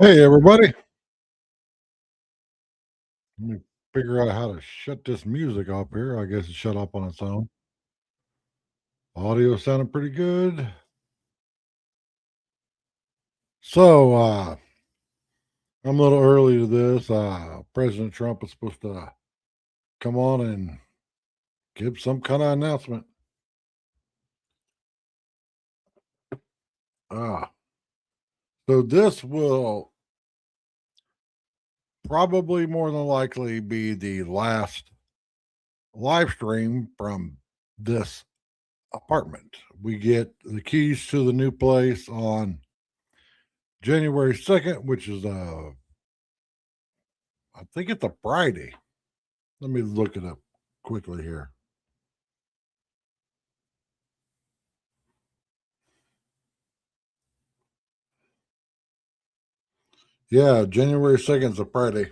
Hey, everybody. Let me figure out how to shut this music off here. I guess it shut off on its own. Audio sounded pretty good. So, I'm a little early to this. President Trump is supposed to come on and give some kind of announcement. Uh, so this will probably more than likely be the last live stream from this apartment. We get the keys to the new place on January 2nd, which is I think it's a Friday. Let me look it up quickly here. Yeah, January 2nd is a Friday.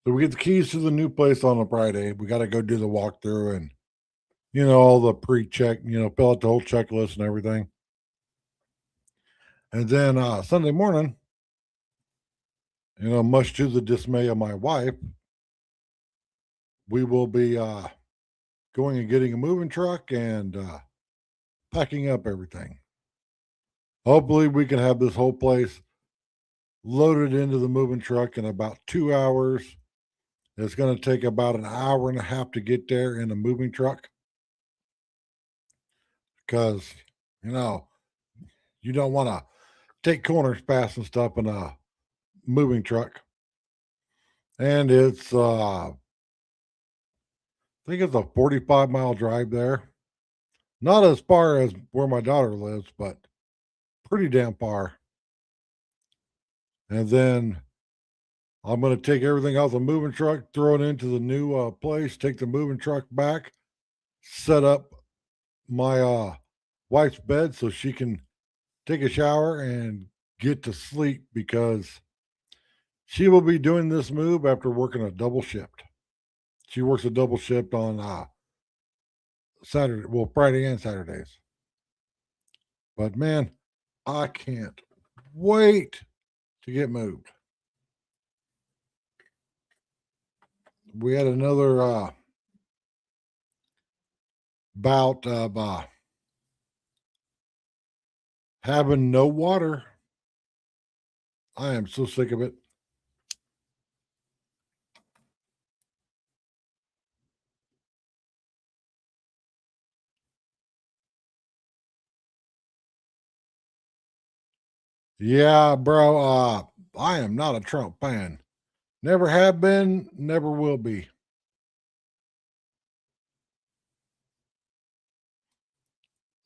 So we get the keys to the new place on a Friday. We got to go do the walkthrough and, all the pre check, fill out the whole checklist and everything. And then Sunday morning, much to the dismay of my wife, we will be going and getting a moving truck and packing up everything. Hopefully, we can have this whole place loaded into the moving truck in about 2 hours. It's going to take about an hour and a half to get there in a moving truck because, you know, you don't want to take corners fast and stuff in a moving truck. And I think it's a 45-mile drive there. Not as far as where my daughter lives, but pretty damn far. And then I'm going to take everything out the moving truck, throw it into the new place, take the moving truck back, set up my wife's bed so she can take a shower and get to sleep because she will be doing this move after working a double shift. She works a double shift on Saturday, well, Friday and Saturdays. But man, I can't wait to get moved. We had another bout of having no water. I am so sick of it. Yeah, bro. I am not a Trump fan. Never have been, never will be.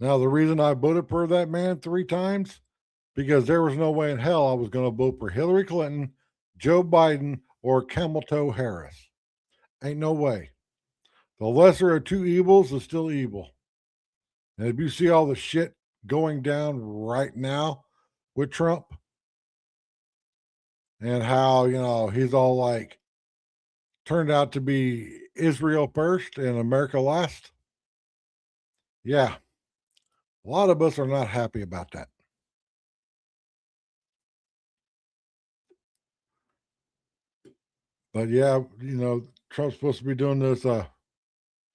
Now, the reason I voted for that man 3 times, because there was no way in hell I was going to vote for Hillary Clinton, Joe Biden, or Camel Toe Harris. Ain't no way. The lesser of two evils is still evil. And if you see all the shit going down right now with Trump and how, he's all like turned out to be Israel first and America last. Yeah, a lot of us are not happy about that. But yeah, Trump's supposed to be doing this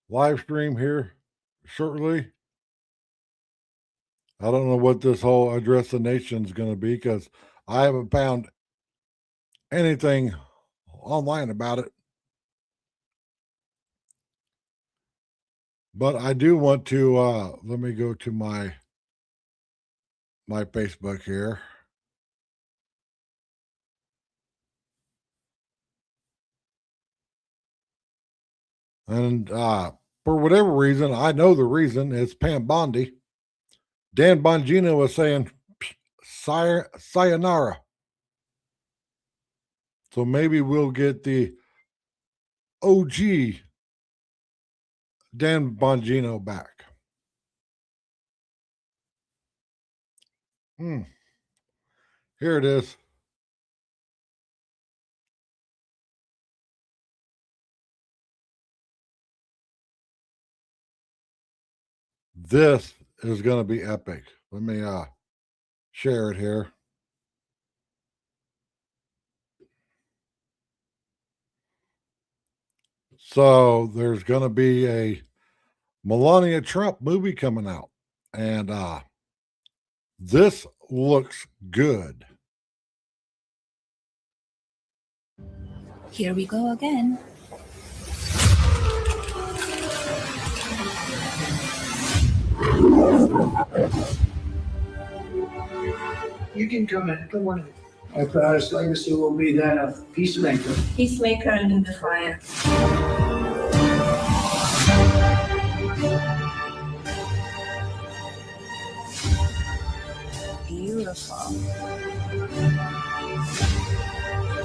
live stream here shortly. I don't know what this whole address the nation is going to be because I haven't found anything online about it. But I do want to let me go to my Facebook here. And for whatever reason, I know the reason it's Pam Bondi. Dan Bongino was saying sayonara. So maybe we'll get the OG Dan Bongino back. Hmm. Here it is. This is going to be epic. Let me share it here. So there's going to be a Melania Trump movie coming out, and this looks good. Here we go again. You can come in. Come on in. My proudest legacy will be that of peacemaker. Peacemaker in the fire. Beautiful.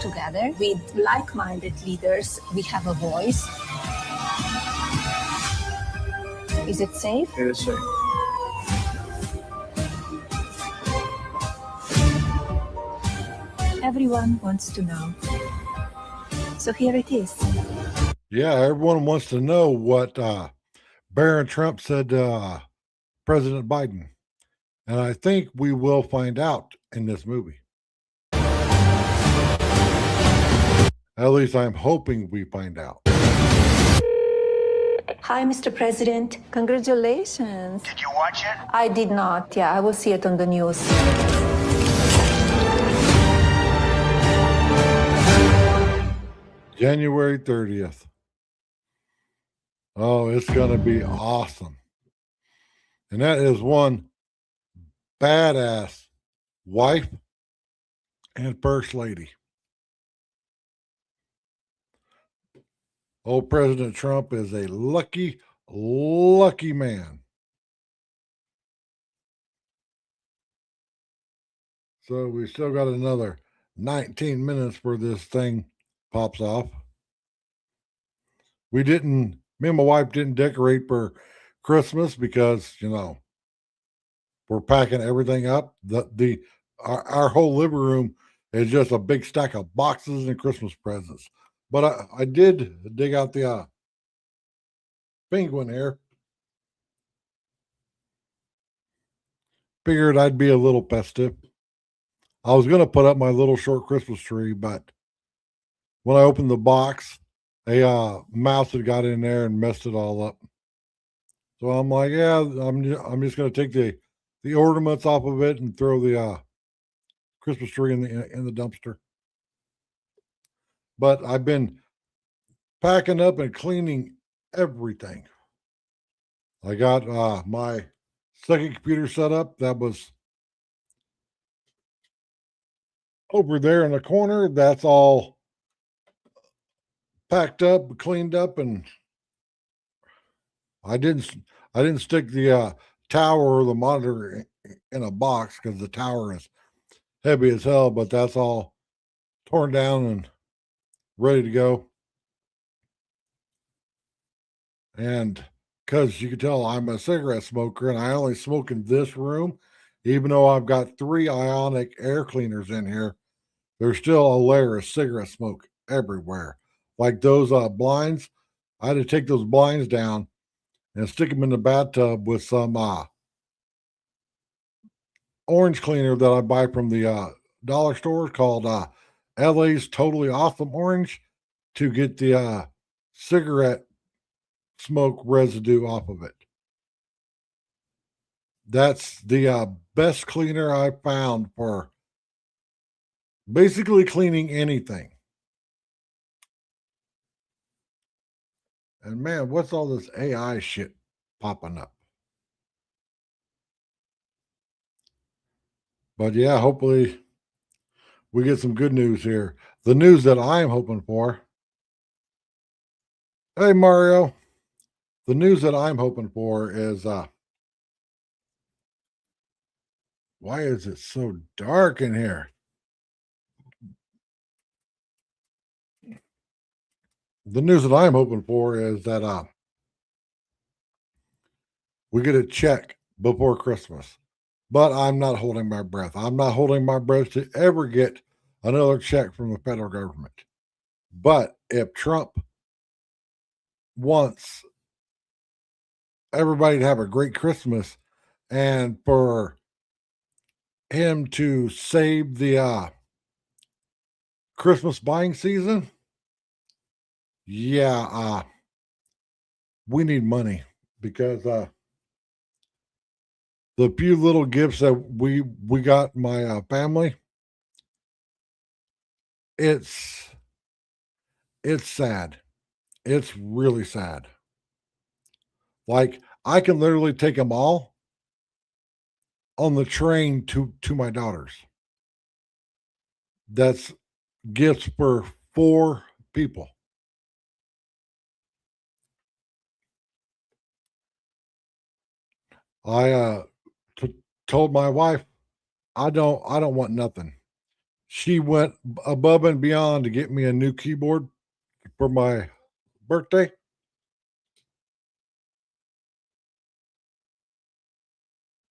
Together with like-minded leaders, we have a voice. Is it safe? It is safe. Everyone wants to know. So here it is. Yeah, everyone wants to know what Barron Trump said to President Biden. And I think we will find out in this movie. At least I'm hoping we find out. Hi, Mr. President. Congratulations. Did you watch it? I did not. Yeah, I will see it on the news. January 30th. Oh, it's going to be awesome. And that is one badass wife and first lady. Old President Trump is a lucky, lucky man. So we still got another 19 minutes where this thing pops off. Me and my wife didn't decorate for Christmas because, we're packing everything up. Our whole living room is just a big stack of boxes and Christmas presents. But I did dig out the penguin here. Figured I'd be a little festive. I was going to put up my little short Christmas tree, but when I opened the box, a mouse had got in there and messed it all up. So I'm like, yeah, I'm just going to take the ornaments off of it and throw the Christmas tree in the dumpster. But I've been packing up and cleaning everything. I got my second computer set up. That was over there in the corner. That's all packed up, cleaned up, and I didn't stick the tower or the monitor in a box because the tower is heavy as hell, but that's all torn down and ready to go. And because you can tell I'm a cigarette smoker and I only smoke in this room, even though I've got 3 ionic air cleaners in here, there's still a layer of cigarette smoke everywhere. Like those blinds, I had to take those blinds down and stick them in the bathtub with some orange cleaner that I buy from the dollar store called LA's Totally Awesome Orange to get the cigarette smoke residue off of it. That's the best cleaner I found for basically cleaning anything. And man, what's all this AI shit popping up? But yeah, hopefully we get some good news here. The news that I'm hoping for. Hey, Mario. The news that I'm hoping for is why is it so dark in here? The news that I'm hoping for is that we get a check before Christmas. But I'm not holding my breath. I'm not holding my breath to ever get another check from the federal government. But if Trump wants everybody to have a great Christmas and for him to save the Christmas buying season, yeah, we need money because the few little gifts that we got my family, it's sad. It's really sad. Like I can literally take them all on the train to my daughters. That's gifts for 4 people. I told my wife I don't want nothing. She went above and beyond to get me a new keyboard for my birthday.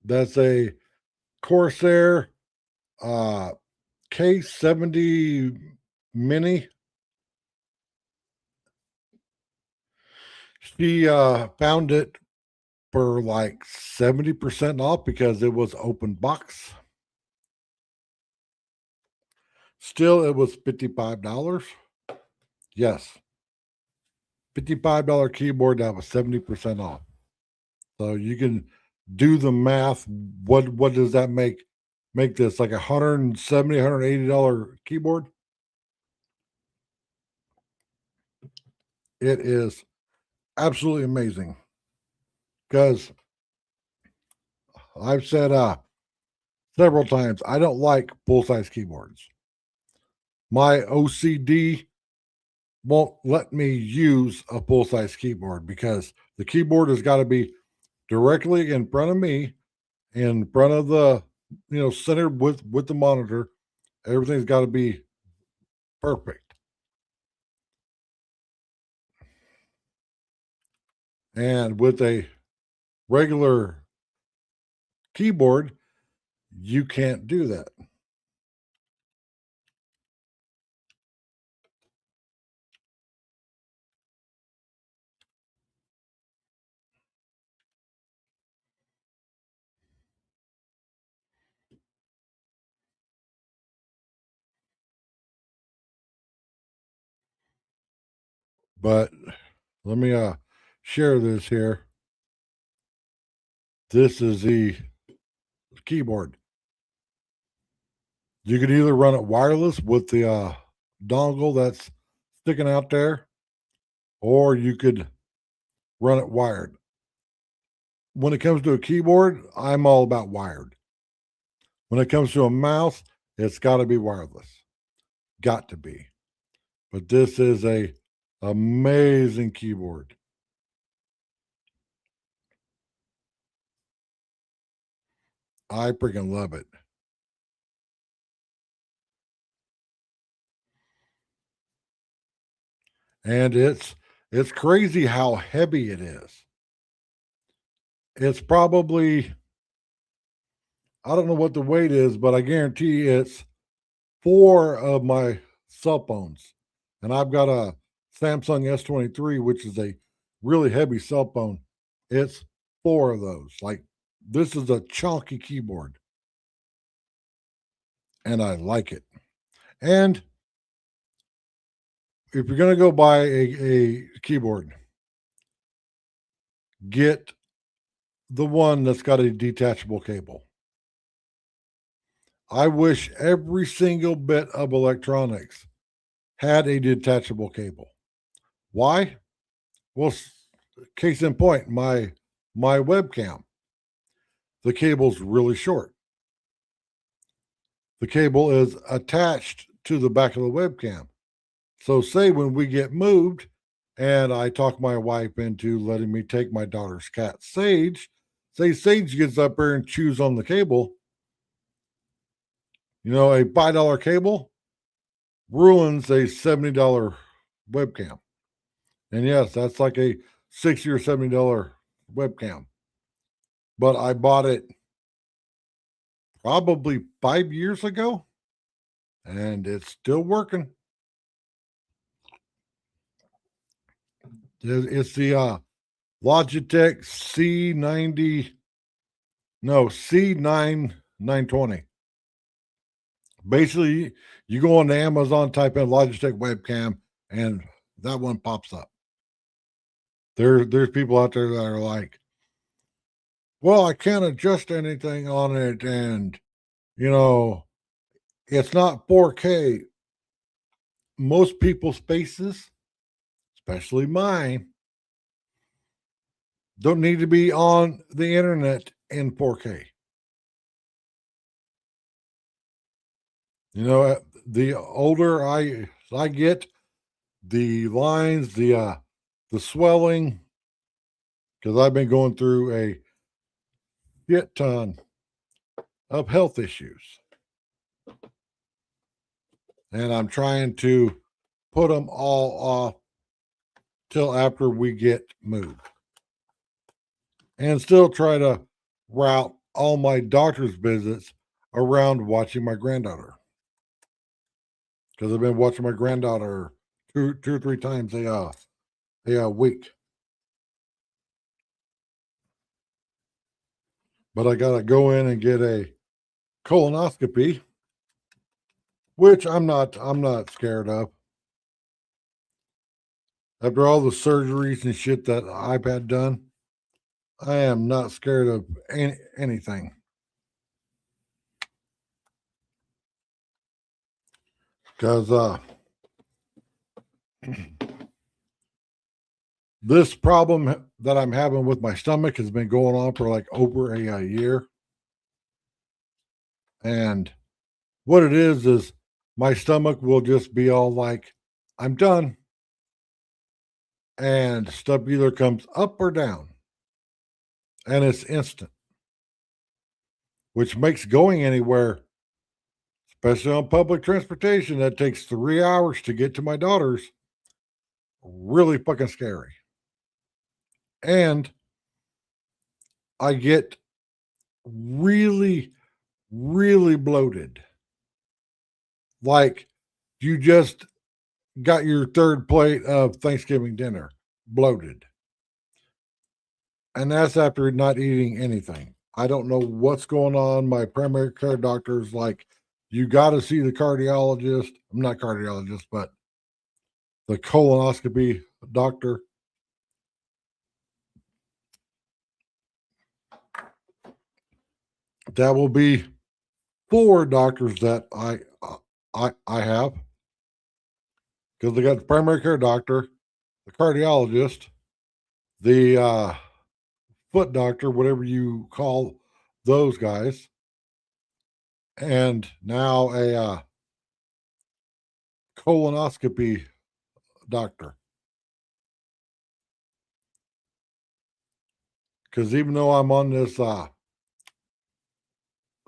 That's a Corsair K70 Mini. She found it for like 70% off because it was open box. Still, it was $55. Yes. $55 keyboard that was 70% off. So you can do the math. What does that make? Make this like $170, $180 keyboard? It is absolutely amazing. Because I've said several times I don't like full size keyboards. My OCD won't let me use a full size keyboard because the keyboard has got to be directly in front of me, in front of the centered with the monitor. Everything's got to be perfect. And with a regular keyboard, you can't do that. But let me share this here. This is the keyboard. You can either run it wireless with the dongle that's sticking out there, or you could run it wired. When it comes to a keyboard, I'm all about wired. When it comes to a mouse, it's got to be wireless. Got to be. But this is a amazing keyboard. I freaking love it. And it's crazy how heavy it is. It's probably, I don't know what the weight is, but I guarantee it's 4 of my cell phones. And I've got a Samsung S23, which is a really heavy cell phone. It's 4 of those. Like this is a chunky keyboard. And I like it. And if you're going to go buy a keyboard, get the one that's got a detachable cable. I wish every single bit of electronics had a detachable cable. Why? Well, case in point, my webcam, the cable's really short. The cable is attached to the back of the webcam. So say when we get moved and I talk my wife into letting me take my daughter's cat, Sage, say Sage gets up there and chews on the cable, a $5 cable ruins a $70 webcam. And yes, that's like a $60 or $70 webcam. But I bought it probably 5 years ago, and it's still working. It's the Logitech C9 920. Basically, you go on to Amazon, type in Logitech webcam, and that one pops up. There's people out there that are like, well, I can't adjust anything on it, and you know, it's not 4K. Most people's faces, especially mine, don't need to be on the internet in 4K. You know, the older I get, the lines, the swelling, because I've been going through a shit ton of health issues, and I'm trying to put them all off till after we get moved, and still try to route all my doctor's visits around watching my granddaughter, because I've been watching my granddaughter two or three times a week. But I gotta go in and get a colonoscopy, which I'm not scared of. After all the surgeries and shit that I've had done, I am not scared of anything. Because this problem that I'm having with my stomach has been going on for like over a year. And what it is my stomach will just be all like, I'm done. And stuff either comes up or down. And it's instant. Which makes going anywhere, especially on public transportation, that takes 3 hours to get to my daughter's, really fucking scary. And I get really, really bloated. Like you just got your third plate of Thanksgiving dinner, bloated. And that's after not eating anything. I don't know what's going on. My primary care doctor is like, you got to see the cardiologist. I'm not cardiologist, but the colonoscopy doctor. That will be 4 doctors that I have, because they got the primary care doctor, the cardiologist, the foot doctor, whatever you call those guys, and now a colonoscopy doctor. Because even though I'm on this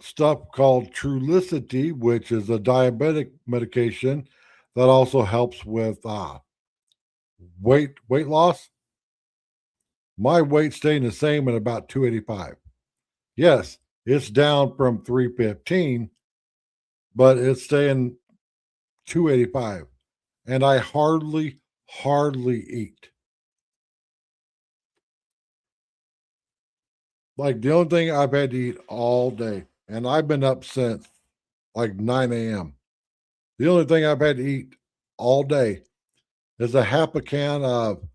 stuff called Trulicity, which is a diabetic medication that also helps with weight loss, my weight staying the same at about 285. Yes, it's down from 315, but it's staying 285. And I hardly eat. Like the only thing I've had to eat all day, and I've been up since like 9 a.m. The only thing I've had to eat all day is a half a can of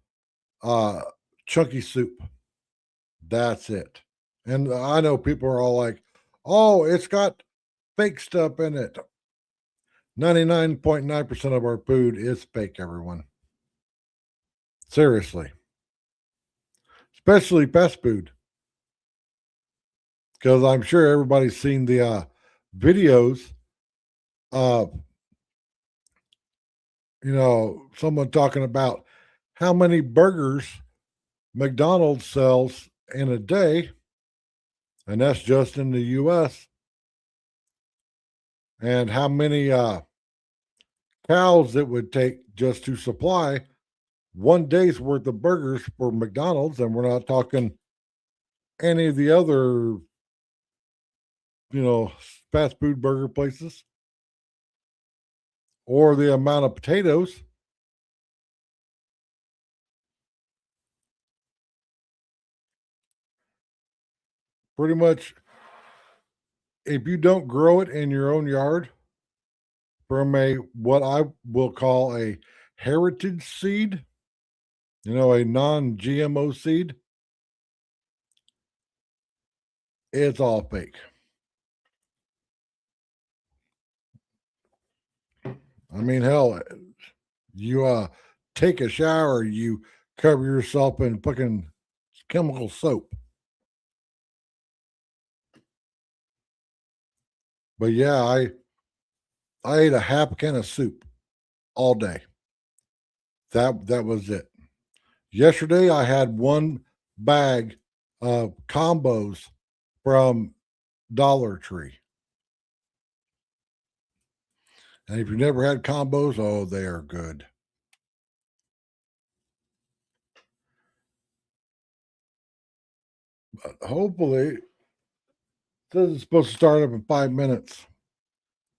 chunky soup. That's it. And I know people are all like, oh, it's got fake stuff in it. 99.9% of our food is fake, everyone. Seriously. Especially fast food. Because I'm sure everybody's seen the videos of, someone talking about how many burgers McDonald's sells in a day, and that's just in the US, and how many cows it would take just to supply one day's worth of burgers for McDonald's. And we're not talking any of the other, fast food burger places, or the amount of potatoes. Pretty much, if you don't grow it in your own yard from what I will call a heritage seed, a non-GMO seed, it's all fake. I mean, hell, you take a shower, you cover yourself in fucking chemical soap. But yeah, I ate a half can of soup all day. That was it. Yesterday I had one bag of combos from Dollar Tree. And if you've never had combos, oh, they are good. But hopefully, this is supposed to start up in 5 minutes.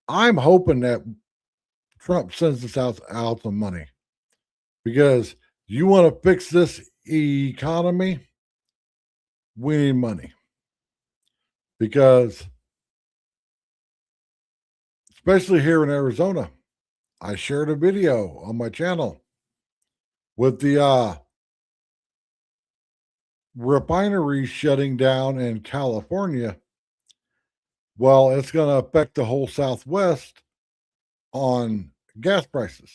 I'm hoping that Trump sends us out some money, because you want to fix this economy, we need money. Because especially here in Arizona, I shared a video on my channel with the refineries shutting down in California. Well, it's going to affect the whole Southwest on gas prices.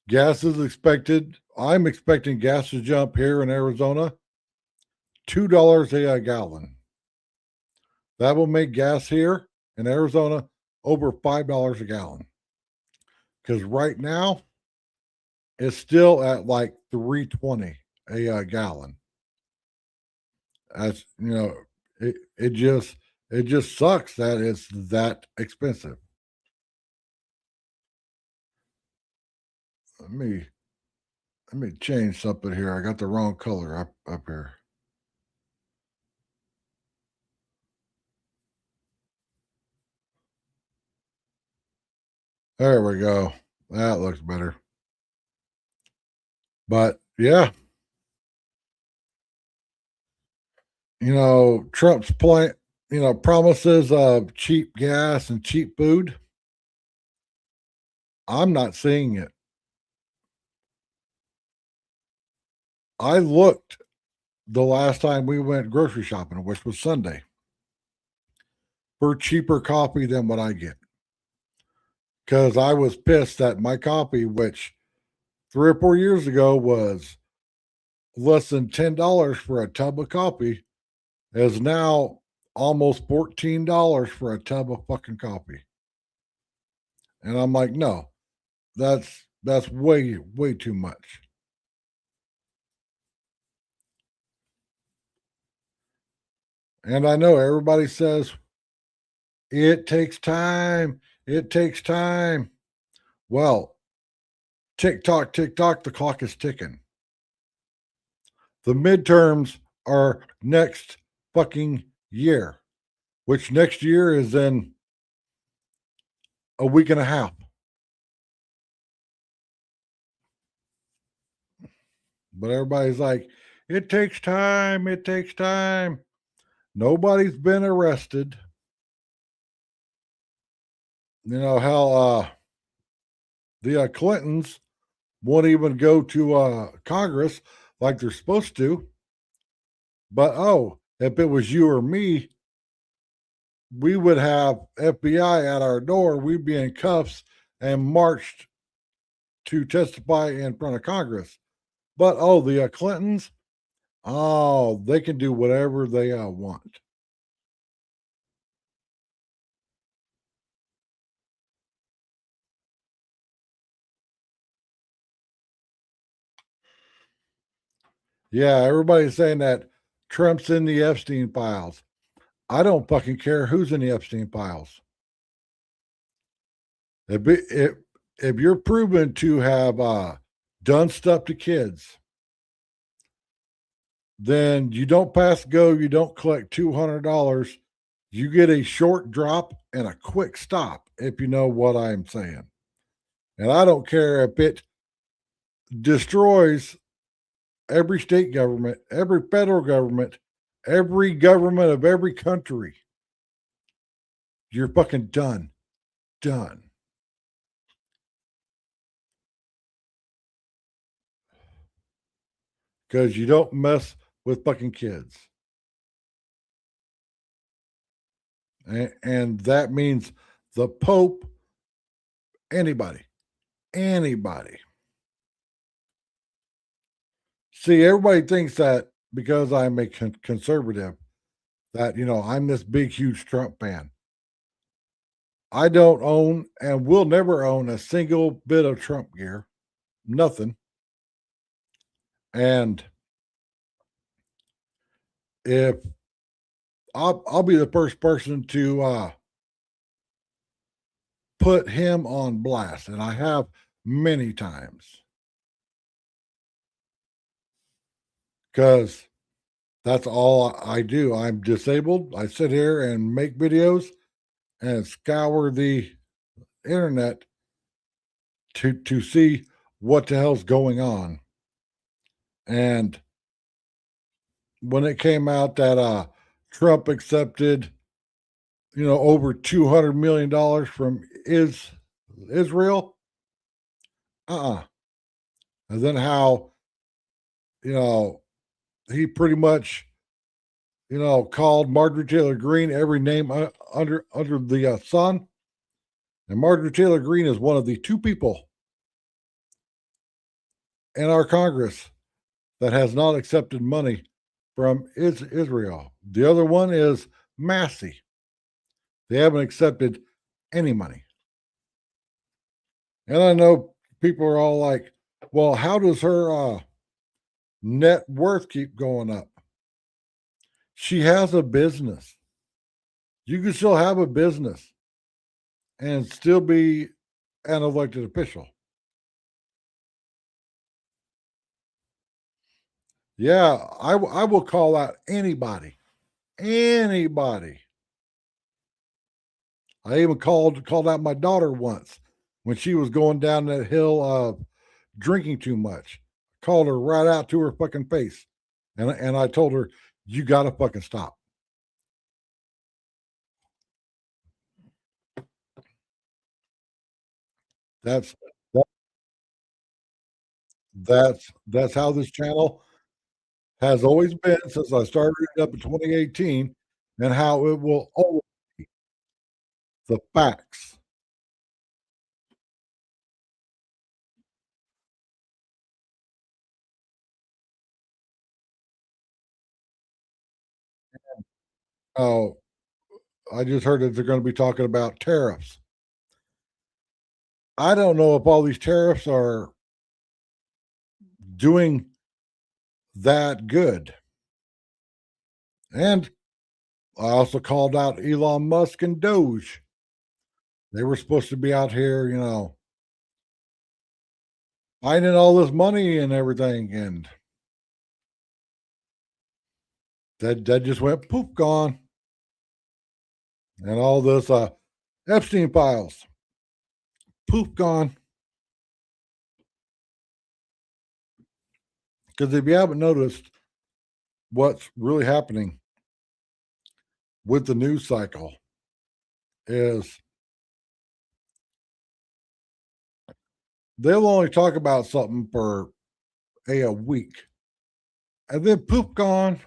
Gas is expected, I'm expecting gas to jump here in Arizona $2 a gallon. That will make gas here in Arizona over $5 a gallon. Because right now, it's still at like $3.20 a gallon. As you know, it just sucks that it's that expensive. Let me change something here. I got the wrong color up here. There we go. That looks better. But yeah, Trump's plan, promises of cheap gas and cheap food. I'm not seeing it. I looked the last time we went grocery shopping, which was Sunday, for cheaper coffee than what I get. Because I was pissed that my coffee, which 3 or 4 years ago was less than $10 for a tub of coffee, is now almost $14 for a tub of fucking coffee. And I'm like, no, that's way too much. And I know everybody says it takes time. It takes time. Well, tick tock, the clock is ticking. The midterms are next fucking year, which next year is in a week and a half. But everybody's like, it takes time. It takes time. Nobody's been arrested. How the Clintons won't even go to Congress like they're supposed to. But if it was you or me, we would have FBI at our door. We'd be in cuffs and marched to testify in front of Congress. But the Clintons, they can do whatever they want. Yeah, everybody's saying that Trump's in the Epstein files. I don't fucking care who's in the Epstein files. If you're proven to have done stuff to kids, then you don't pass go, you don't collect $200. You get a short drop and a quick stop, if you know what I'm saying. And I don't care if it destroys every state government, every federal government, every government of every country. You're fucking done. Done. because you don't mess with fucking kids. And that means the Pope, anybody. See, everybody thinks that because I'm a conservative, that, I'm this big, huge Trump fan. I don't own and will never own a single bit of Trump gear. Nothing. And if I'll be the first person to put him on blast, and I have many times. Because that's all I do. I'm disabled. I sit here and make videos and scour the internet to see what the hell's going on. And when it came out that Trump accepted, over $200 million from Israel, and then how, he pretty much, called Marjorie Taylor Greene every name under the sun. And Marjorie Taylor Greene is one of the two people in our Congress that has not accepted money from Israel. The other one is Massey. They haven't accepted any money. And I know people are all like, well, how does her net worth keep going up? She has a business. You can still have a business and still be an elected official. Yeah, I will call out anybody. Anybody. I even called out my daughter once when she was going down that hill drinking too much. Called her right out to her fucking face. And I told her, you gotta fucking stop. That's that's how this channel has always been since I started it up in 2018, and how it will always be. The facts. Oh, I just heard that they're going to be talking about tariffs. I don't know if all these tariffs are doing that good. And I also called out Elon Musk and Doge. They were supposed to be out here, finding all this money and everything, and that just went poof, gone. And all this Epstein files, poof, gone. Because if you haven't noticed what's really happening with the news cycle is they'll only talk about something for a week, and then poof, gone.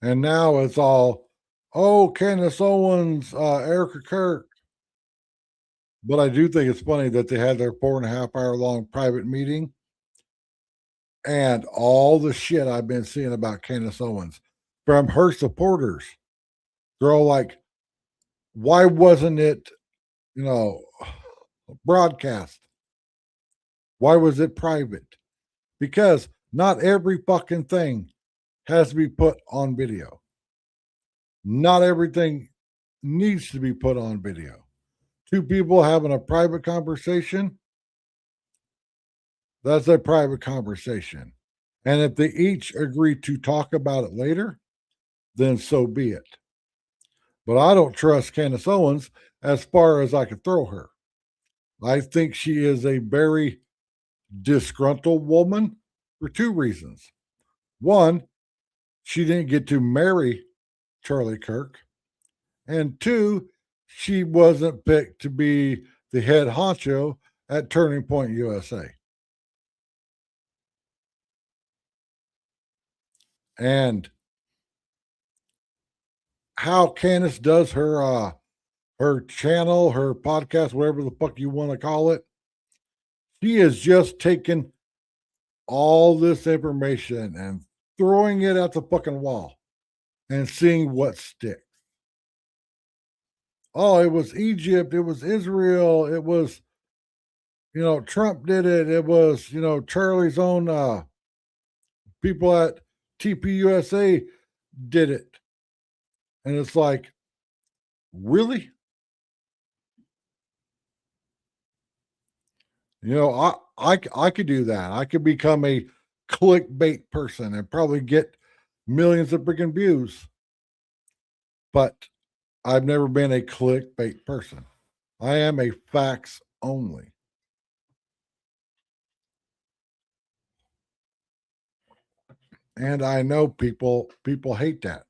And now it's all, oh, Candace Owens, Erica Kirk. But I do think it's funny that they had their 4.5 hour long private meeting, and all the shit I've been seeing about Candace Owens from her supporters. They're all like, why wasn't it, broadcast? Why was it private? Because not every fucking thing has to be put on video. Not everything needs to be put on video. Two people having a private conversation, that's a private conversation. And if they each agree to talk about it later, then so be it. But I don't trust Candace Owens as far as I could throw her. I think she is a very disgruntled woman for two reasons. One, she didn't get to marry Charlie Kirk. And two, she wasn't picked to be the head honcho at Turning Point USA. And how Candace does her channel, her podcast, whatever the fuck you want to call it, she has just taken all this information and throwing it at the fucking wall and seeing what sticks. Oh, it was Egypt, it was Israel, it was, Trump did it, it was, Charlie's own people at TPUSA did it. And it's like, really? I could do that. I could become a clickbait person and probably get millions of freaking views. But I've never been a clickbait person. I am a facts only. And I know people hate that.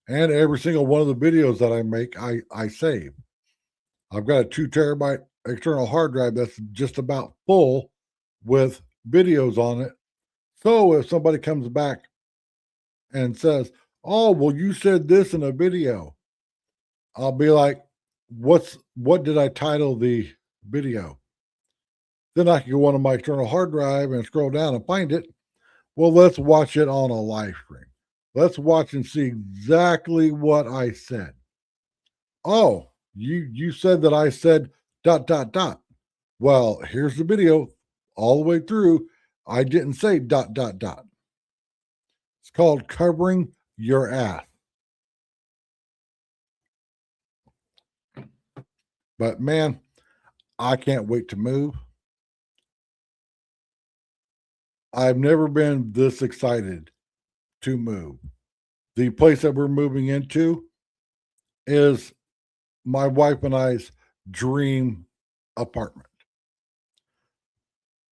And every single one of the videos that I make, I save. I've got a 2 terabyte external hard drive that's just about full with videos on it. So if somebody comes back and says, "Oh, well, you said this in a video," I'll be like, what did I title the video? Then I can go on my external hard drive and scroll down and find it. Well, let's watch it on a live stream. Let's watch and see exactly what I said. Oh, you said that I said ... Well, here's the video all the way through. I didn't say ... It's called covering your ass. But man, I can't wait to move. I've never been this excited to move. The place that we're moving into is my wife and I's dream apartment.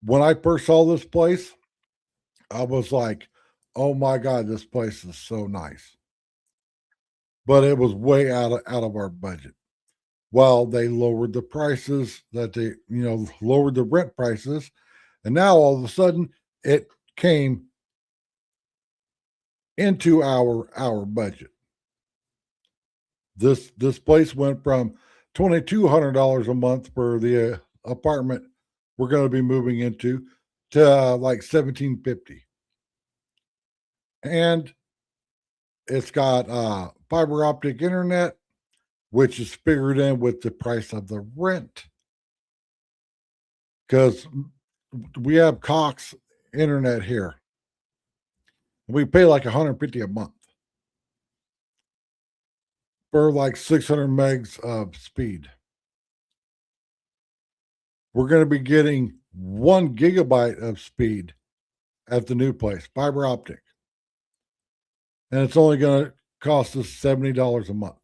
When I first saw this place, I was like, oh my God, this place is so nice. But it was way out of our budget. Well, they lowered the prices lowered the rent prices. And now all of a sudden it came into our budget. This place went from $2,200 a month for the apartment we're going to be moving into to like $1,750, and it's got fiber optic internet, which is figured in with the price of the rent, because we have Cox internet here. We pay like $150 a month for like 600 megs of speed. We're going to be getting 1 gigabyte of speed at the new place, fiber optic. And it's only going to cost us $70 a month.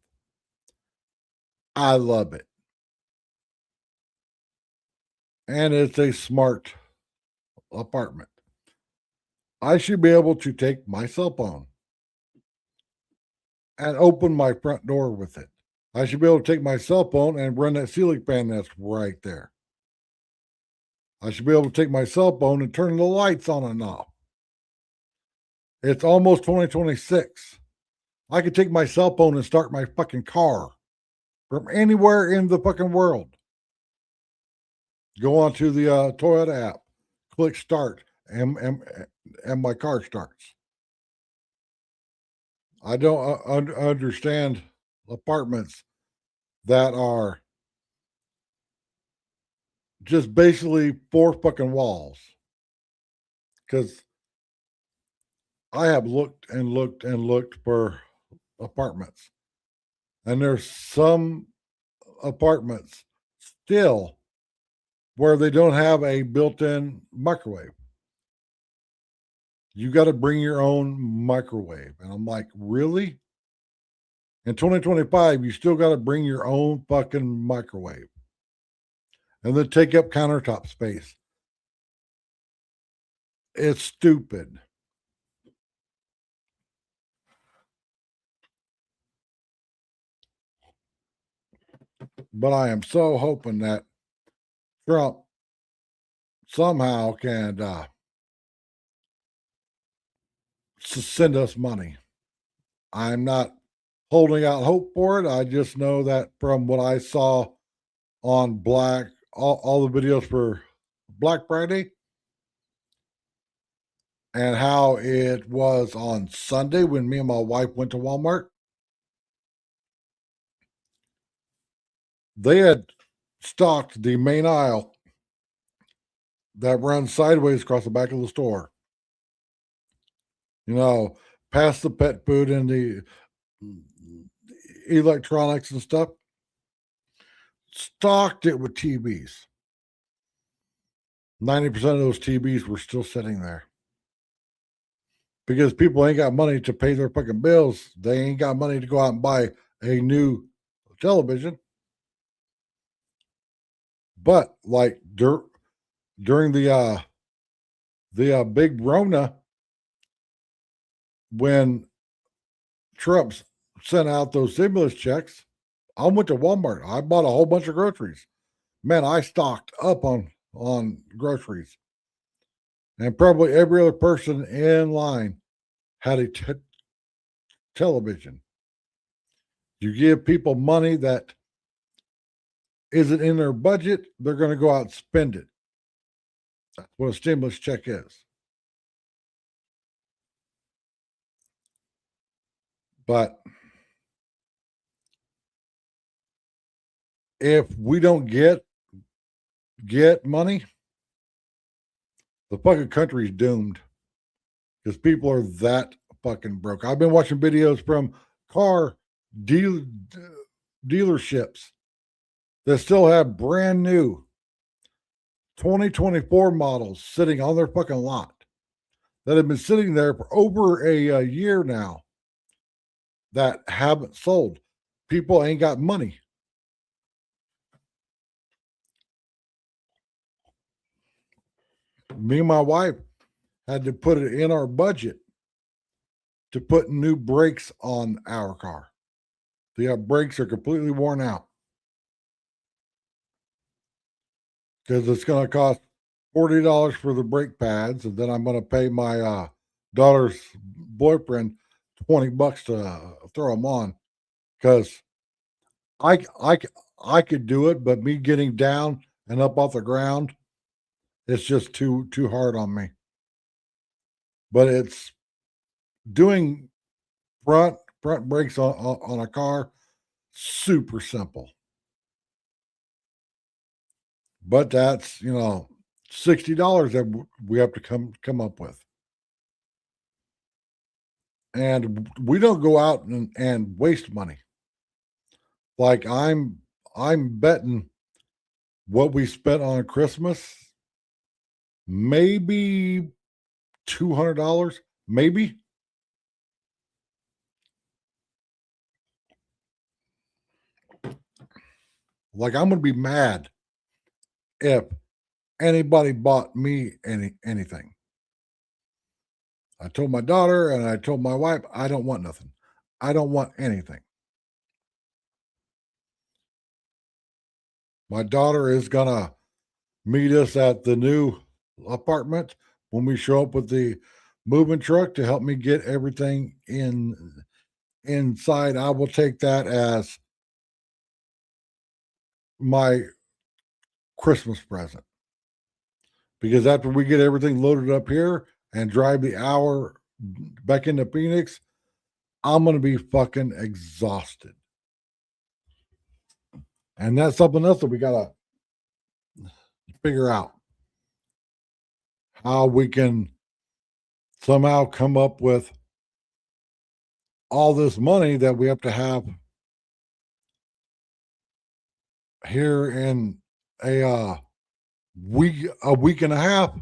I love it. And it's a smart apartment. I should be able to take my cell phone and open my front door with it. I should be able to take my cell phone and run that ceiling fan that's right there. I should be able to take my cell phone and turn the lights on and off. It's almost 2026. I could take my cell phone and start my fucking car from anywhere in the fucking world. Go onto the Toyota app, click start, and my car starts. I don't understand apartments that are just basically 4 fucking walls. Because I have looked and looked and looked for apartments. And there's some apartments still where they don't have a built-in microwave. You got to bring your own microwave. And I'm like, really? In 2025, you still got to bring your own fucking microwave. And then take up countertop space. It's stupid. But I am so hoping that Trump somehow can send us money. I'm not holding out hope for it. I just know that from what I saw on all the videos for Black Friday and how it was on Sunday when me and my wife went to Walmart, they had stocked the main aisle that runs sideways across the back of the store. Past the pet food and the electronics and stuff, stocked it with TVs. 90% of those TVs were still sitting there because people ain't got money to pay their fucking bills. They ain't got money to go out and buy a new television. But like during the big Rona, when Trump sent out those stimulus checks, I went to Walmart. I bought a whole bunch of groceries. Man, I stocked up on groceries. And probably every other person in line had a television. You give people money that isn't in their budget, they're going to go out and spend it. That's what a stimulus check is. But if we don't get money, the fucking country's doomed because people are that fucking broke. I've been watching videos from car dealerships that still have brand new 2024 models sitting on their fucking lot that have been sitting there for over a year now that haven't sold. People ain't got money. Me and my wife had to put it in our budget to put new brakes on our car. The brakes are completely worn out because it's going to cost $40 for the brake pads, and then I'm going to pay my daughter's boyfriend $20 to throw them on because I could do it, but me getting down and up off the ground, it's just too hard on me. But it's doing front brakes on a car, super simple. But that's $60 that we have to come up with. And we don't go out and waste money. Like I'm betting what we spent on Christmas, maybe $200, maybe. Like I'm gonna be mad if anybody bought me anything. I told my daughter and I told my wife, I don't want nothing. I don't want anything. My daughter is gonna meet us at the new apartment when we show up with the moving truck to help me get everything inside. I will take that as my Christmas present. Because after we get everything loaded up here and drive the hour back into Phoenix, I'm going to be fucking exhausted. And that's something else that we got to figure out. How we can somehow come up with all this money that we have to have here in a week and a half,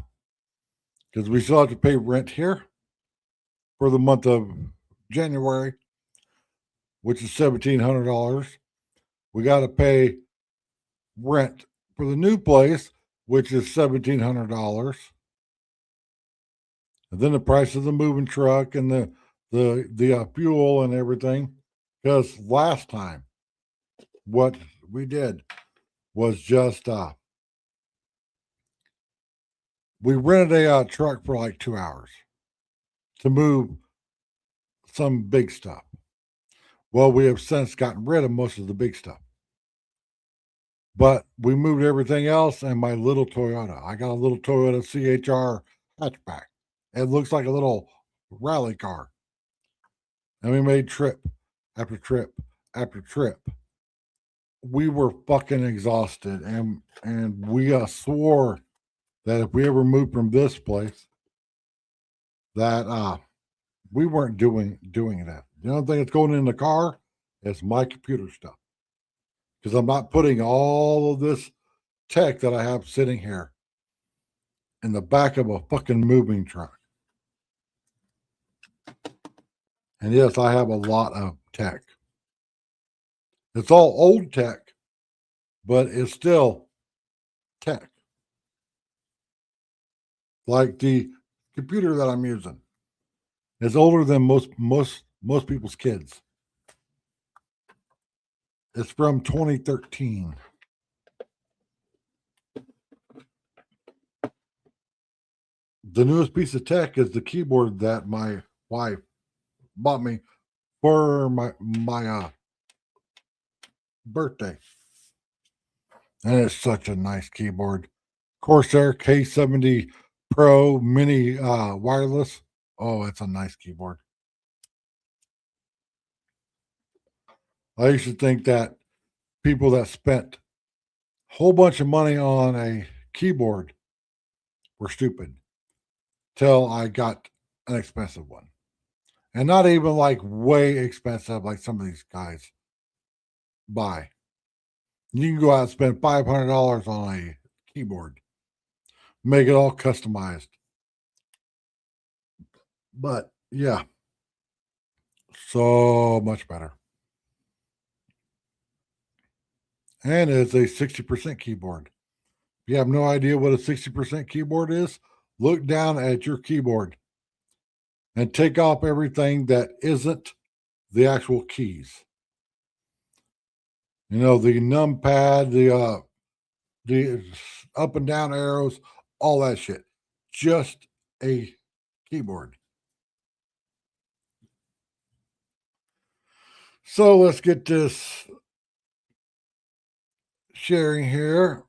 because we still have to pay rent here for the month of January, which is $1,700. We got to pay rent for the new place, which is $1,700. And then the price of the moving truck and the fuel and everything. Because last time, what we did was just we rented a truck for like 2 hours to move some big stuff. Well, we have since gotten rid of most of the big stuff. But we moved everything else and my little Toyota. I got a little Toyota CHR hatchback. It looks like a little rally car. And we made trip after trip after trip. We were fucking exhausted and we swore that if we ever moved from this place, that we weren't doing that. The only thing that's going in the car is my computer stuff. Because I'm not putting all of this tech that I have sitting here in the back of a fucking moving truck. And yes, I have a lot of tech. It's all old tech, but it's still tech. Like the computer that I'm using is older than most people's kids. It's from 2013. The newest piece of tech is the keyboard that my wife bought me for my birthday. And it's such a nice keyboard. Corsair K70 Pro Mini wireless. Oh, it's a nice keyboard. I used to think that people that spent a whole bunch of money on a keyboard were stupid till I got an expensive one. And not even like way expensive like some of these guys buy. You can go out and spend $500 on a keyboard, make it all customized. But yeah, so much better. And it's a 60% keyboard. If you have no idea what a 60% keyboard is, look down at your keyboard and take off everything that isn't the actual keys. You know, the numpad, the up and down arrows, all that shit. Just a keyboard. So let's get this sharing here.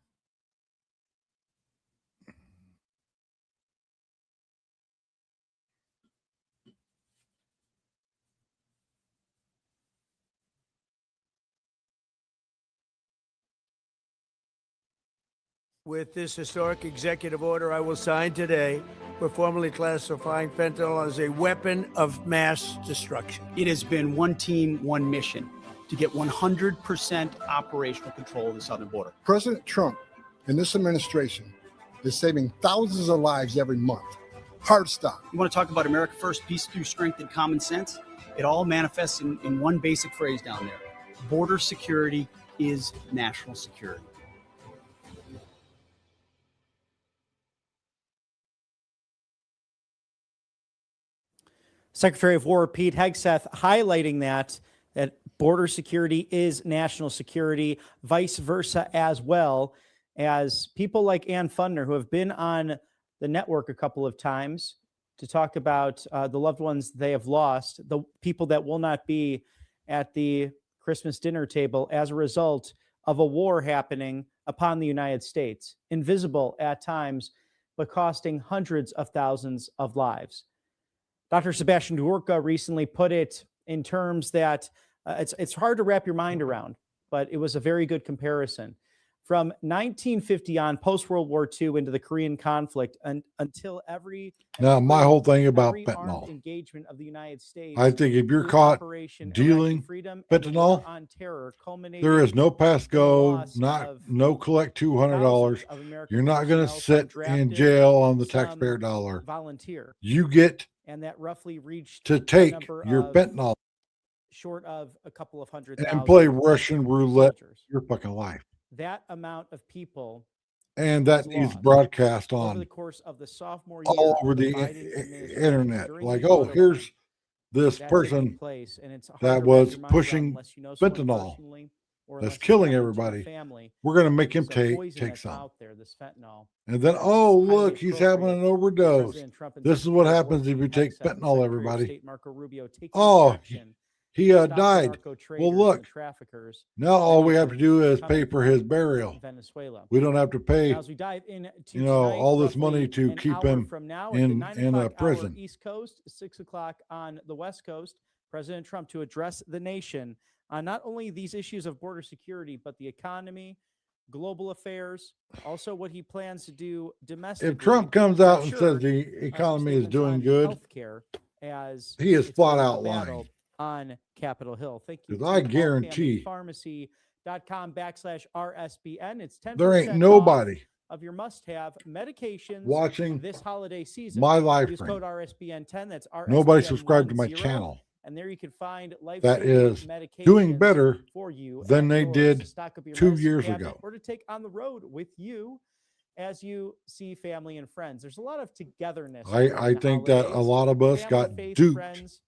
With this historic executive order I will sign today, we're formally classifying fentanyl as a weapon of mass destruction. It has been one team, one mission to get 100% operational control of the southern border. President Trump and this administration is saving thousands of lives every month. Hard stop. You want to talk about America First, peace through strength and common sense? It all manifests in one basic phrase down there. Border security is national security. Secretary of War Pete Hegseth highlighting that border security is national security, vice versa, as well as people like Ann Fundner, who have been on the network a couple of times to talk about the loved ones they have lost, the people that will not be at the Christmas dinner table as a result of a war happening upon the United States, invisible at times, but costing hundreds of thousands of lives. Dr. Sebastian Gorka recently put it in terms that it's hard to wrap your mind around, but it was a very good comparison. From 1950 on, post-World War II into the Korean conflict, until Now, my whole thing about every armed fentanyl, engagement of the United States, I think if you're through caught Operation dealing Iraqi Freedom and the fentanyl, War on Terror, culminated there is no pass go, loss of no collect $200. thousands of American You're not going to personnel, some sit in drafted, jail on the some taxpayer dollar. volunteer, You get and that roughly reached to the take number your of fentanyl short of a couple of hundred and thousand play Russian roulette soldiers. your fucking life. That amount of people And that was is lost broadcast over on the course of the sophomore year all over of the Biden administration internet. during Like, the oh, border here's war this that's taking person place, and it's hard that to wrap was your mind around pushing unless you know someone fentanyl. personally or that's unless you killing come into a everybody. family. We're going to make him This, take poison that's some. out there, this fentanyl. And then, It's oh, highly look, he's having appropriate an overdose. President Trump and This is Secretary what of War happens if you Pete take Hegseth and fentanyl, Secretary of everybody. State Marco Rubio taking Oh, action He to stop the died. narco Well, traders look, and traffickers now all we have to many do is coming pay for his from burial. Venezuela. We don't have to pay, Now, as we dive into all this roughly money to an keep hour him from now, at the in 9 a o'clock hour prison. East Coast, 6 o'clock on the West Coast, President Trump to address the nation on not only these issues of border security, but the economy, global affairs, also what he plans to do domestically. If Trump comes I'm out and sure, says the some economy is statements doing on good, healthcare as he is it's flat going to out battle lying. on Capitol Hill. Thank you. 'Cause I to guarantee allfamilypharmacy.com/RSBN. It's 10% there ain't off nobody of your must-have medications watching this holiday season. my live Use stream. code RSBN10. That's RSBN10. Nobody subscribed to my channel And there you can find that life-saving is medications doing better for you than at they yours did to stock up your 2 medicine years cabinet ago. or to take on the road with you as you see family and friends. There's a lot of togetherness. I during the think that a holidays. lot of us Family, got faith, duped friends,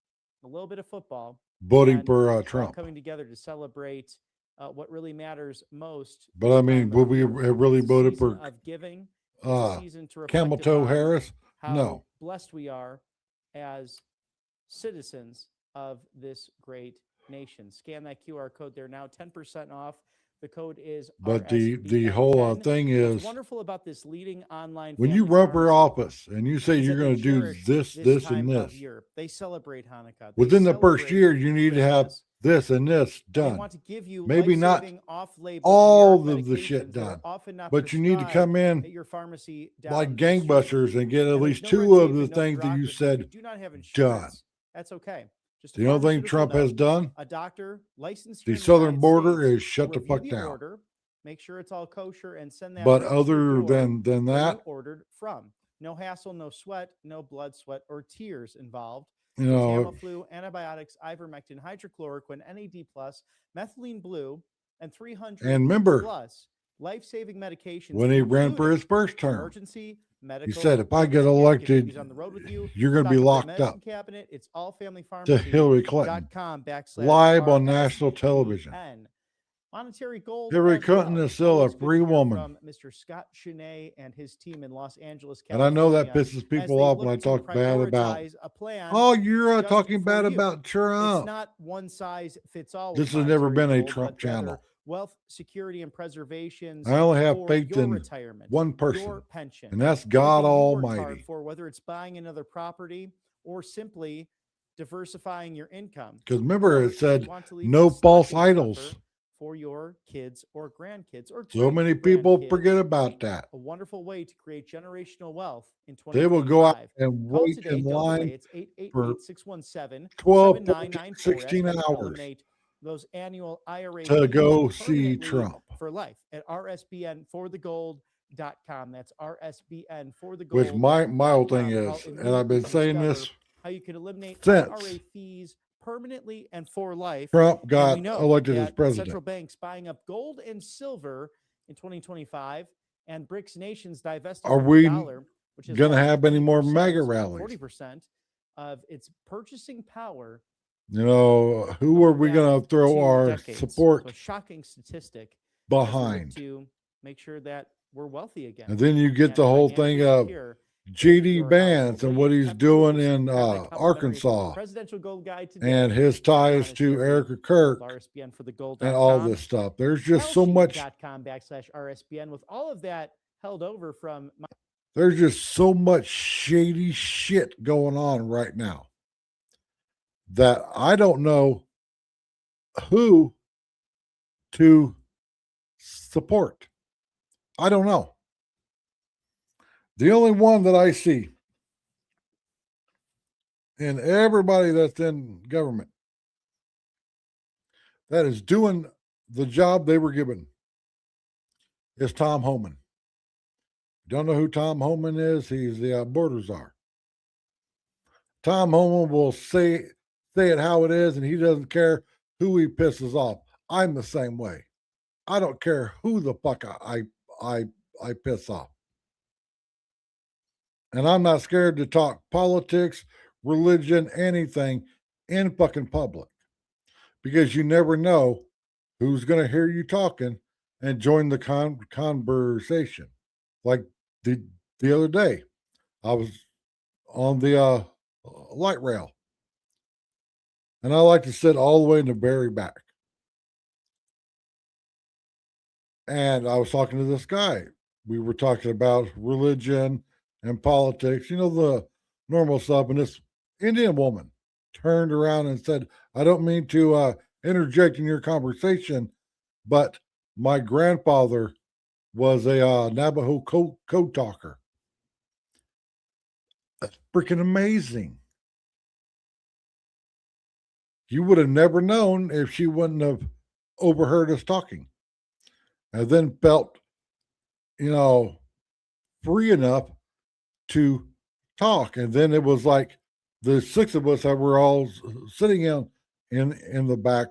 a little bit of football, voting and for all Trump. coming together to celebrate what really matters most. But this I mean, time would of we year. have really It's a voted season for of giving. It's a uh, season to Camel reflect Toe upon Harris? how No. blessed we are as citizens of this great nation. Scan that QR code there now, 10% off. The code is But the whole RSBN10. thing What's is, wonderful about this leading online when you family run for pharmacy office and you say is you're that they going to do cherish this, this this, time and of this, year. They celebrate Hanukkah. They within the first celebrate year, you need to have Christmas, this and this and they done. want to give you Maybe not life-saving, off-label all generic of the shit medications that are done, often not but you need to prescribed come in at your pharmacy like down the street. gangbusters and get at And there's least no 2 red of tape the and no things that you bureaucracy. If you said do not have done. insurance, that's okay. Just a The only thing pharmaceutical Trump has note, done, a doctor licensed the here in the southern United border States is shut will the review fuck the down. order, make sure it's all kosher, and send that But right to other your door than where that, you ordered from. No hassle, no sweat, no blood, sweat, or tears involved. you It's know, Tamiflu, antibiotics, ivermectin, hydrochloroquine, NAD+, methylene blue, and 300 and remember, plus life-saving medications. when he ran for including his first term, emergency medical. he said, if I get coverage. Again, elected, he's on the road with you. you're going to be Stock up your locked medicine up. cabinet. It's To Hillary Clinton, live on national television. Monetary gold. Hillary as Clinton well. is still a Always good to free hear woman. From Mr. Scott Shanae and his team in Los Angeles, And I know that California, pisses as people they off when I look to talk bad about, prioritize a plan oh, you're just talking for bad you. about It's Trump. not one size fits all. This with has never monetary been a gold, Trump but rather channel. wealth, security, and preservation. I only have for faith your in retirement, one your person, pension, and that's God everything you worked hard Almighty. for, whether it's buying another property or simply diversifying your income. Because remember, Or it you said, want to leave no a false stocking idols. stuffer for your kids or grandkids or So many people great-grandkids. forget about that. A wonderful way to create generational wealth in 2025. They will go out and Call wait today, in don't delay. line It's for 888-617 12, 7994 16 as we hours eliminate those annual IRA to fees go see permanently Trump. for life at rsbnforthegold.com. That's rsbnforthegold.com. Which my whole thing Call is, and I've been immediately saying discover this how you can eliminate since IRA fees permanently and for life. Trump And got we know elected as that president. central banks buying up gold and silver in 2025 and BRICS nations divesting Are from we the dollar, which is going to have any more MAGA rallies? 40% of its purchasing power. You know, who are we going to throw 2 our decades. support So a shocking statistic as we look behind? to make sure that we're wealthy again. And then you get and the whole thing financially of secure JD your Vance household. and What what do you he's have to doing lose? in Grab that complimentary Arkansas Presidential Gold Guide today and his ties on to Show Erica Feed, Kirk RSBNforthegold.com. and all this stuff. There's just so much. Healthsheet.com/RSBN with all of that held over from my There's just so much shady shit going on right now that I don't know who to support. I don't know. The only one that I see in everybody that's in government that is doing the job they were given is Tom Homan. Don't know who Tom Homan is? He's the border czar. Tom Homan will say it how it is, and he doesn't care who he pisses off. I'm the same way. I don't care who the fuck I piss off. And I'm not scared to talk politics, religion, anything in fucking public. Because you never know who's going to hear you talking and join the conversation. Like the other day, I was on the light rail, and I like to sit all the way in the very back. And I was talking to this guy. We were talking about religion and politics, the normal stuff. And this Indian woman turned around and said, I don't mean to interject in your conversation, but my grandfather was a Navajo code talker. That's freaking amazing. You would have never known if she wouldn't have overheard us talking. And then felt, free enough to talk. And then it was like the six of us that were all sitting in the back,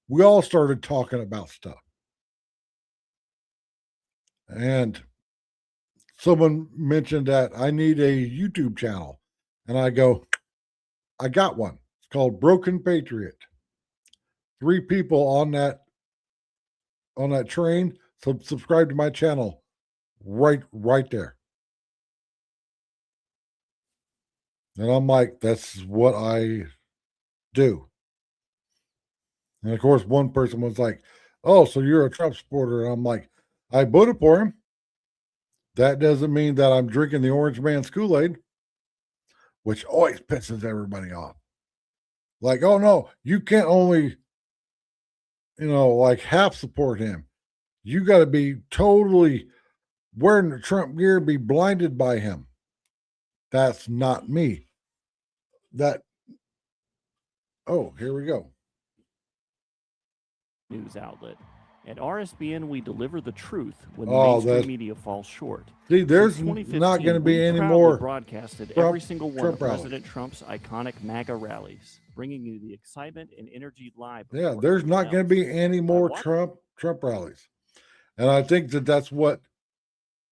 we all started talking about stuff. And someone mentioned that I need a YouTube channel. And I go, I got one. It's called Broken Patriot. 3 people on that train subscribe to my channel right there. And I'm like, that's what I do. And of course, one person was like, oh, so you're a Trump supporter. And I'm like, I voted for him. That doesn't mean that I'm drinking the orange man's Kool-Aid, which always pisses everybody off. Like, oh no, you can't only, like half support him. You got to be totally wearing the Trump gear, be blinded by him. That's not me. Here we go. News outlet. At RSBN, we deliver the truth when Oh, mainstream media falls short. See, there's Since 2015, not going to be we any proudly more broadcasted Trump- every single one Trump of rallies. President Trump's iconic MAGA rallies, bringing you the excitement and energy live. Yeah, before there's everyone not going to else. be any more what? Trump rallies. And I think that that's what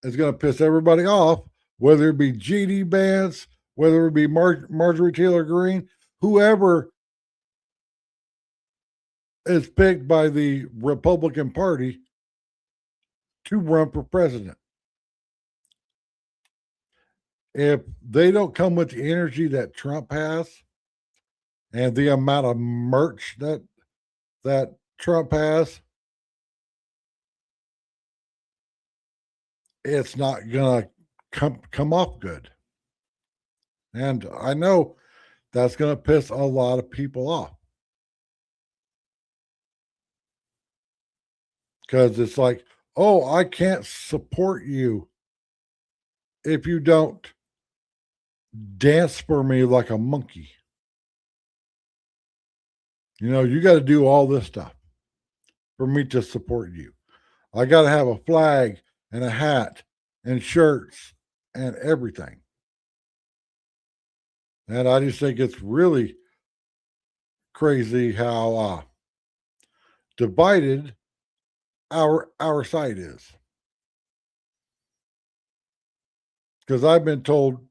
is going to piss everybody off, whether it be GD Vance, whether it be Marjorie Taylor Greene, whoever is picked by the Republican Party to run for president. If they don't come with the energy that Trump has and the amount of merch that Trump has, it's not gonna come off good. And I know that's gonna piss a lot of people off. Because it's like, oh, I can't support you if you don't dance for me like a monkey. You got to do all this stuff for me to support you. I got to have a flag and a hat and shirts and everything. And I just think it's really crazy how divided our side is. Because I've been told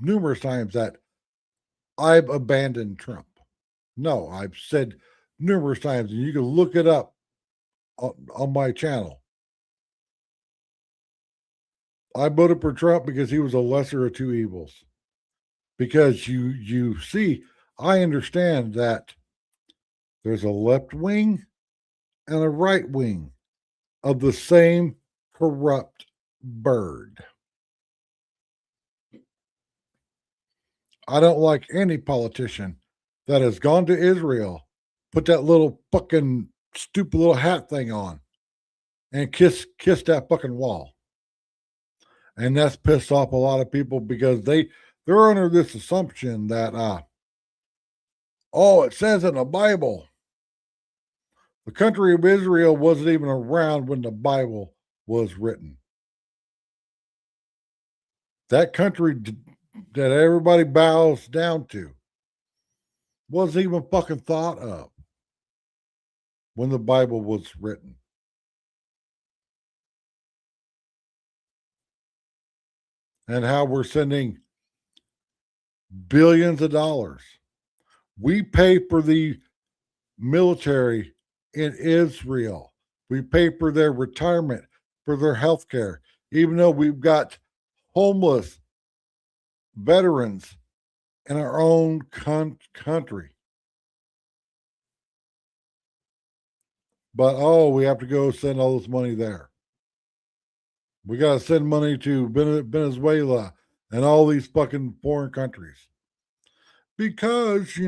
numerous times that I've abandoned Trump. No, I've said numerous times, and you can look it up on my channel. I voted for Trump because he was a lesser of two evils. Because you see, I understand that there's a left wing and a right wing of the same corrupt bird. I don't like any politician that has gone to Israel, put that little fucking stupid little hat thing on, and kiss that fucking wall. And that's pissed off a lot of people because they're under this assumption that it says in the Bible. The country of Israel wasn't even around when the Bible was written. That country that everybody bows down to wasn't even fucking thought of when the Bible was written. And how we're sending billions of dollars. We pay for the military It is real. We pay for their retirement, for their health care, even though we've got homeless veterans in our own country. But oh, we have to go send all this money there. We got to send money to Venezuela and all these fucking foreign countries. Because,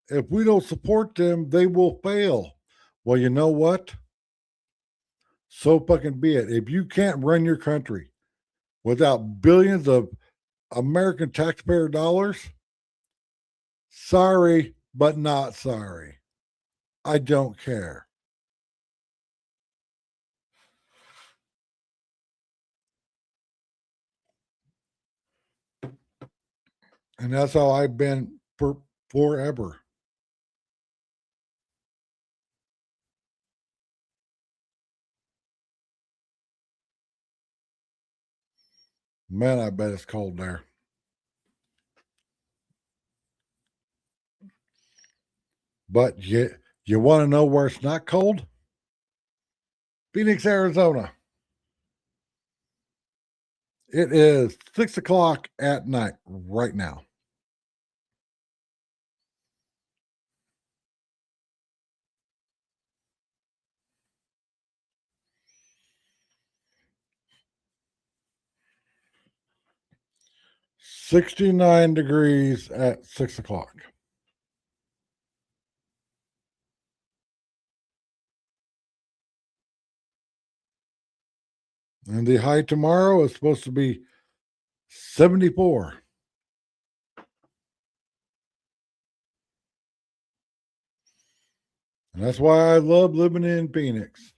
if we don't support them, they will fail. Well, you know what? So fucking be it. If you can't run your country without billions of American taxpayer dollars, sorry, but not sorry. I don't care. And that's how I've been for forever. Man, I bet it's cold there. But you want to know where it's not cold? Phoenix, Arizona. It is 6:00 at night right now. $69 at 6:00. And the high tomorrow is supposed to be 74. And that's why I love living in Phoenix.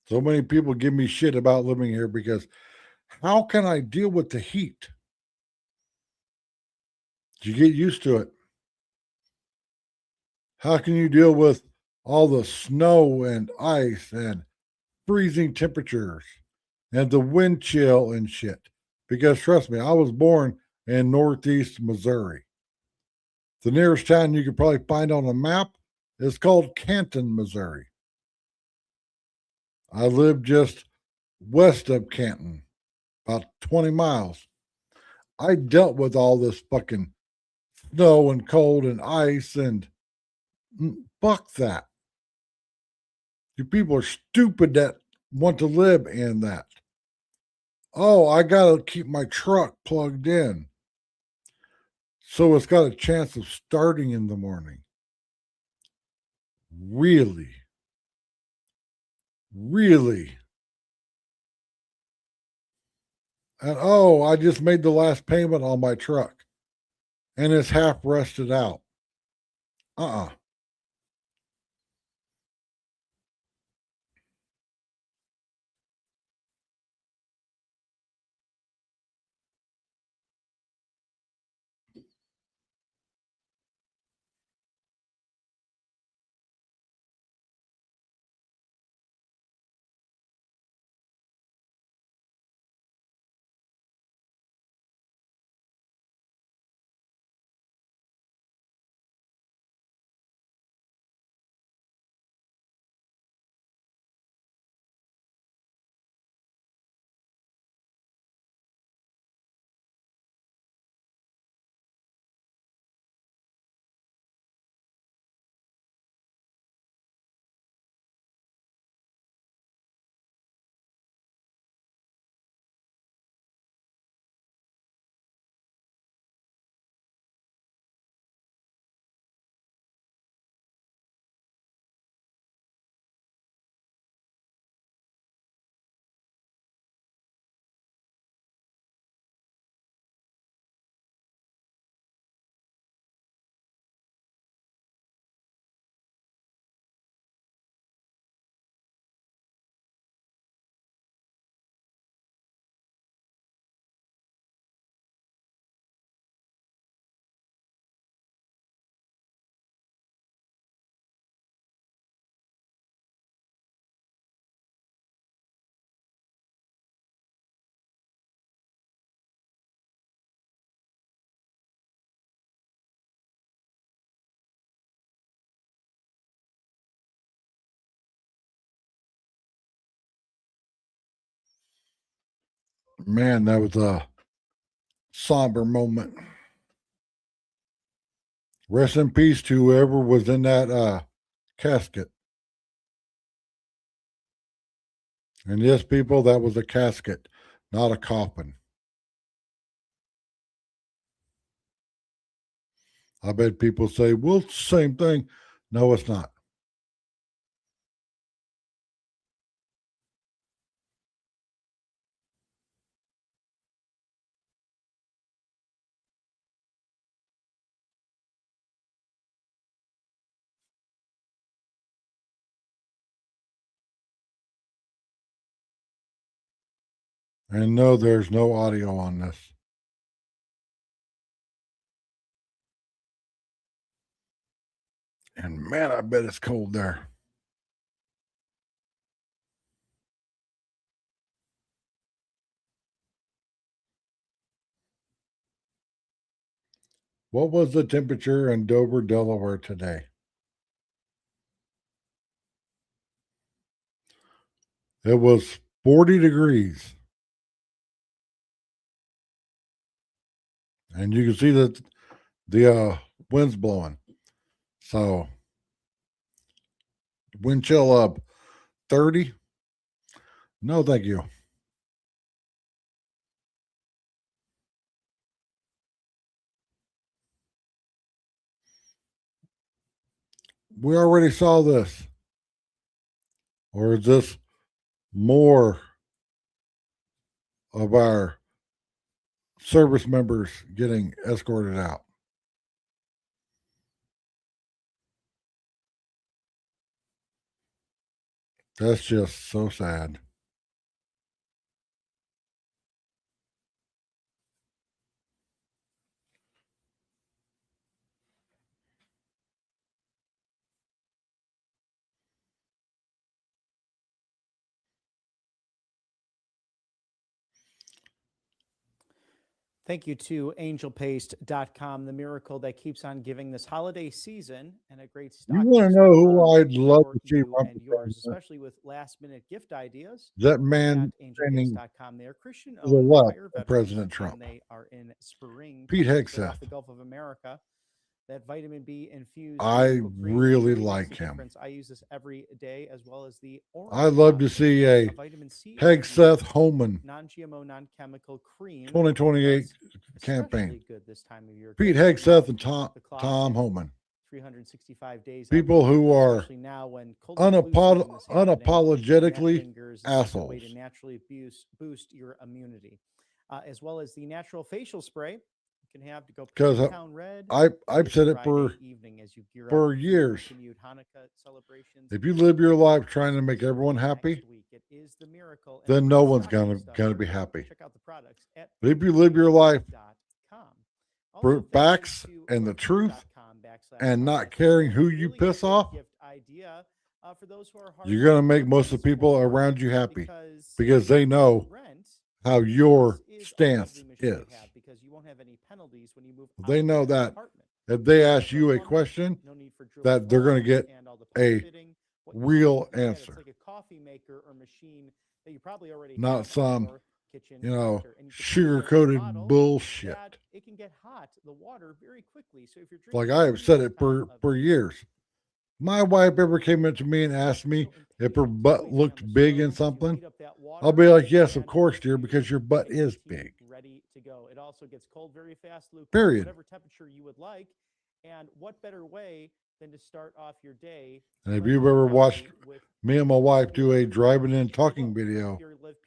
So many people give me shit about living here because how can I deal with the heat? You get used to it. How can you deal with all the snow and ice and freezing temperatures and the wind chill and shit? Because trust me, I was born in Northeast Missouri. The nearest town you could probably find on a map is called Canton, Missouri. I live just west of Canton, about 20 miles. I dealt with all this fucking snow and cold and ice and fuck that. You people are stupid that want to live in that. Oh, I got to keep my truck plugged in so it's got a chance of starting in the morning. Really? Really? And oh, I just made the last payment on my truck and it's half rusted out. Uh-uh. Man, that was a somber moment. Rest in peace to whoever was in that casket. And yes, people, that was a casket, not a coffin. I bet people say, well, it's the same thing. No, it's not. And no, there's no audio on this. And man, I bet it's cold there. What was the temperature in Dover, Delaware today? It was 40 degrees. And you can see that the wind's blowing. So wind chill up 30. No, thank you. We already saw this. Or is this more of our service members getting escorted out? That's just so sad. Thank you to angelpaste.com, the miracle that keeps on giving this holiday season and a great You stock. want to know who I'd love to see run and for yours, president? especially with last minute gift ideas. That man At standing angelpaste.com. They are Christian to the owned left fire of veterans, President Trump. and they are in Spring, Pete Texas, right off Hegseth. the Gulf of America. That vitamin B infused. I miracle cream really really makes like a him. difference. I use this every day, as well as the orange. I'd love to Box, see a vitamin C Hegseth Homan non-GMO, non-chemical cream. 2028 that's campaign. especially good this time of year. Pete Good for Hegseth and the clock Tom and Homan. 365 days. People who are especially now when cold and flu season is happening, and that unapologetically lingers. It's just a way assholes. to naturally boost your immunity, as well as the natural facial spray you can have to go 'Cause town red. I've said it Friday for evening as you gear for up years. continued Hanukkah celebrations. If you live your life trying to make everyone happy, Next week, it is the miracle, and then we're no one's stocking stuff gonna right be now. happy. Check out the products at But if you live your life angelpaste.com. for Also, thank you facts to and the truth Brooklinen.com/podcast. and not caring who you Really piss great off, gift idea, for those who are you're gonna make hardworking most of the people around you happy because they if you know rent, how your this is a stance lovely mission is. to have, because you won't have any penalties when you move They out know of your that apartment. if they No ask need you for a plumbing, question, no need for drilling that they're gonna walls get and all the a pipe fitting. What you real see instead, answer. It's like a coffee maker or machine that you probably already Not have on some, your kitchen you know, counter. And you can see there sugar in the coated model bullshit. that it can get hot, the water, very quickly. So if you're Like drinking I have said tea it this time for of years. My wife ever came up to me and asked me if her butt looked big in something, I'll be like, yes, of course, dear, because your butt is big. Ready to go. It also gets cold very fast, lukewarm, Period. whatever temperature you would like. And what better way than to start off your day? And if you've ever watched me and my wife do a driving in talking video,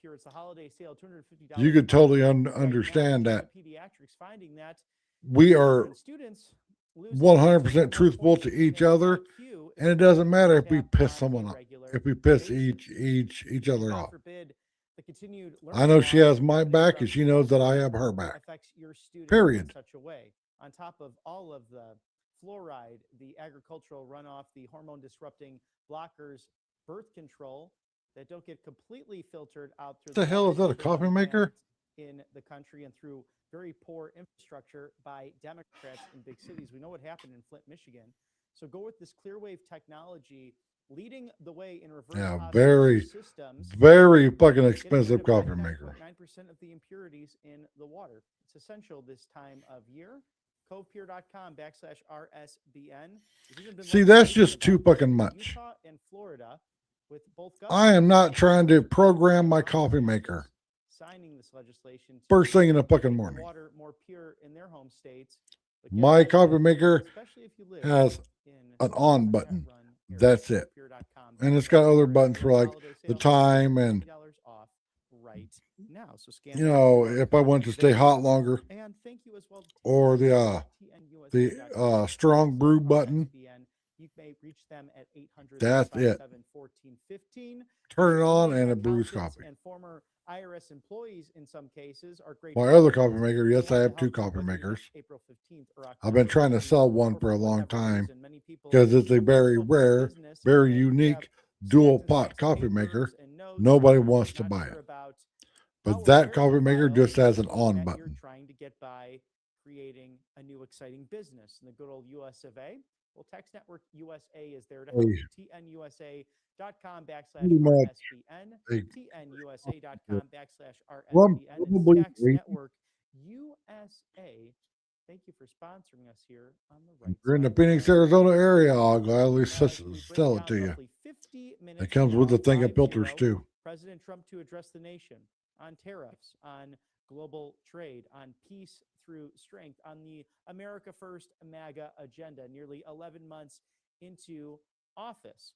It's a holiday sale, $250. you could totally right now. understand that Pediatrics finding that we are when students lose 100% truthful to each other, IQ, and it doesn't matter if we tap piss on someone a off, regular if we piss basis. each other God off. forbid, the continued I know she learning has my loss back, from and she knows that I alcohol have her back. affects your student Period. in such a way. On top of all of the fluoride, the agricultural runoff, the hormone disrupting blockers, birth control that don't get completely filtered out through The hell is that, a water coffee filters maker? in the country, and through very poor infrastructure by Democrats in big cities. We know what happened in Flint, Michigan. So go with this Clearwave technology leading the way in reverse Yeah, osmosis very, systems. very fucking getting rid expensive of coffee maker. 99.9% of the impurities in the water. It's essential this time of year. CovePure.com/RSBN. There's even been See, that's legislation just too about this fucking in much. Utah and Florida, with both I am governors not trying to and program my Vermont coffee offices maker signing this legislation to first thing in the fucking make the morning. water more pure in their home states. But get My this, coffee maker especially if you live has in an a on debt button. run area, That's it. And it's got other buttons for like the time and, $50 off right now. So scan you the know, QR if I want to stay hot longer, and thank you as well to or the TNUSA.com. strong brew button. You may reach them at 800 That's it. 1415. Turn it on and it brews Accountants coffee. and former IRS employees in some cases are great. My other coffee partners. maker, They yes, I want to have help two you coffee whether you makers. have April 15th or I've been October trying to 15th, sell one or for a long whatever time reason. Many people because it's a don't very want to open rare, business very and you have unique dual stacks and pot stacks of coffee papers maker. and notes, Nobody and wants to not buy sure it. about But how or that where coffee to maker file, just has an knowing on that button. You're trying to get by creating a new exciting business in the good old US of A. Well, Text Network USA is there to help Hey. you. Pretty much TNUSA.com/RSBN. a TNUSA.com/RSBN. It's probably Text Network USA. Thank you for sponsoring us here on the right. If you're in the side Phoenix, of Arizona the area, radio. I'll gladly As we break sell it down to you. roughly 50 minutes It comes from with now, a thing of 50, filters too. President Trump to address the nation on tariffs, on global trade, on peace through strength, on the America First MAGA agenda, nearly 11 months into office.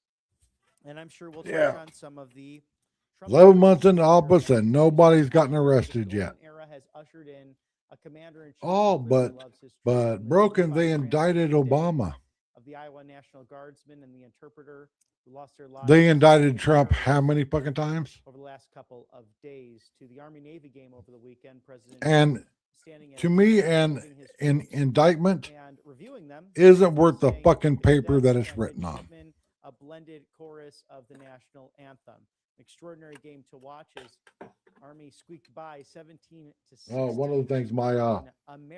And I'm sure we'll touch on some of the Trump 11 months in policies office here. and nobody's gotten The arrested yet. Golden era has ushered in a commander-in-chief Oh, who really but loves his troops, but and the broken, they dignified indicted transition day Obama. of the Iowa National Guardsmen and the interpreter who lost their lives. They indicted fighting Trump how terrorists many fucking times? over the last couple of days. To the Army-Navy game over the weekend, President And Trump standing to at me, attention, an holding his in troops indictment and reviewing them, isn't worth the saying fucking their paper that deaths it's and written on. midshipmen, a blended chorus of the national anthem. Extraordinary game to watch as Army squeaked by 17-16. Oh, one of the things my in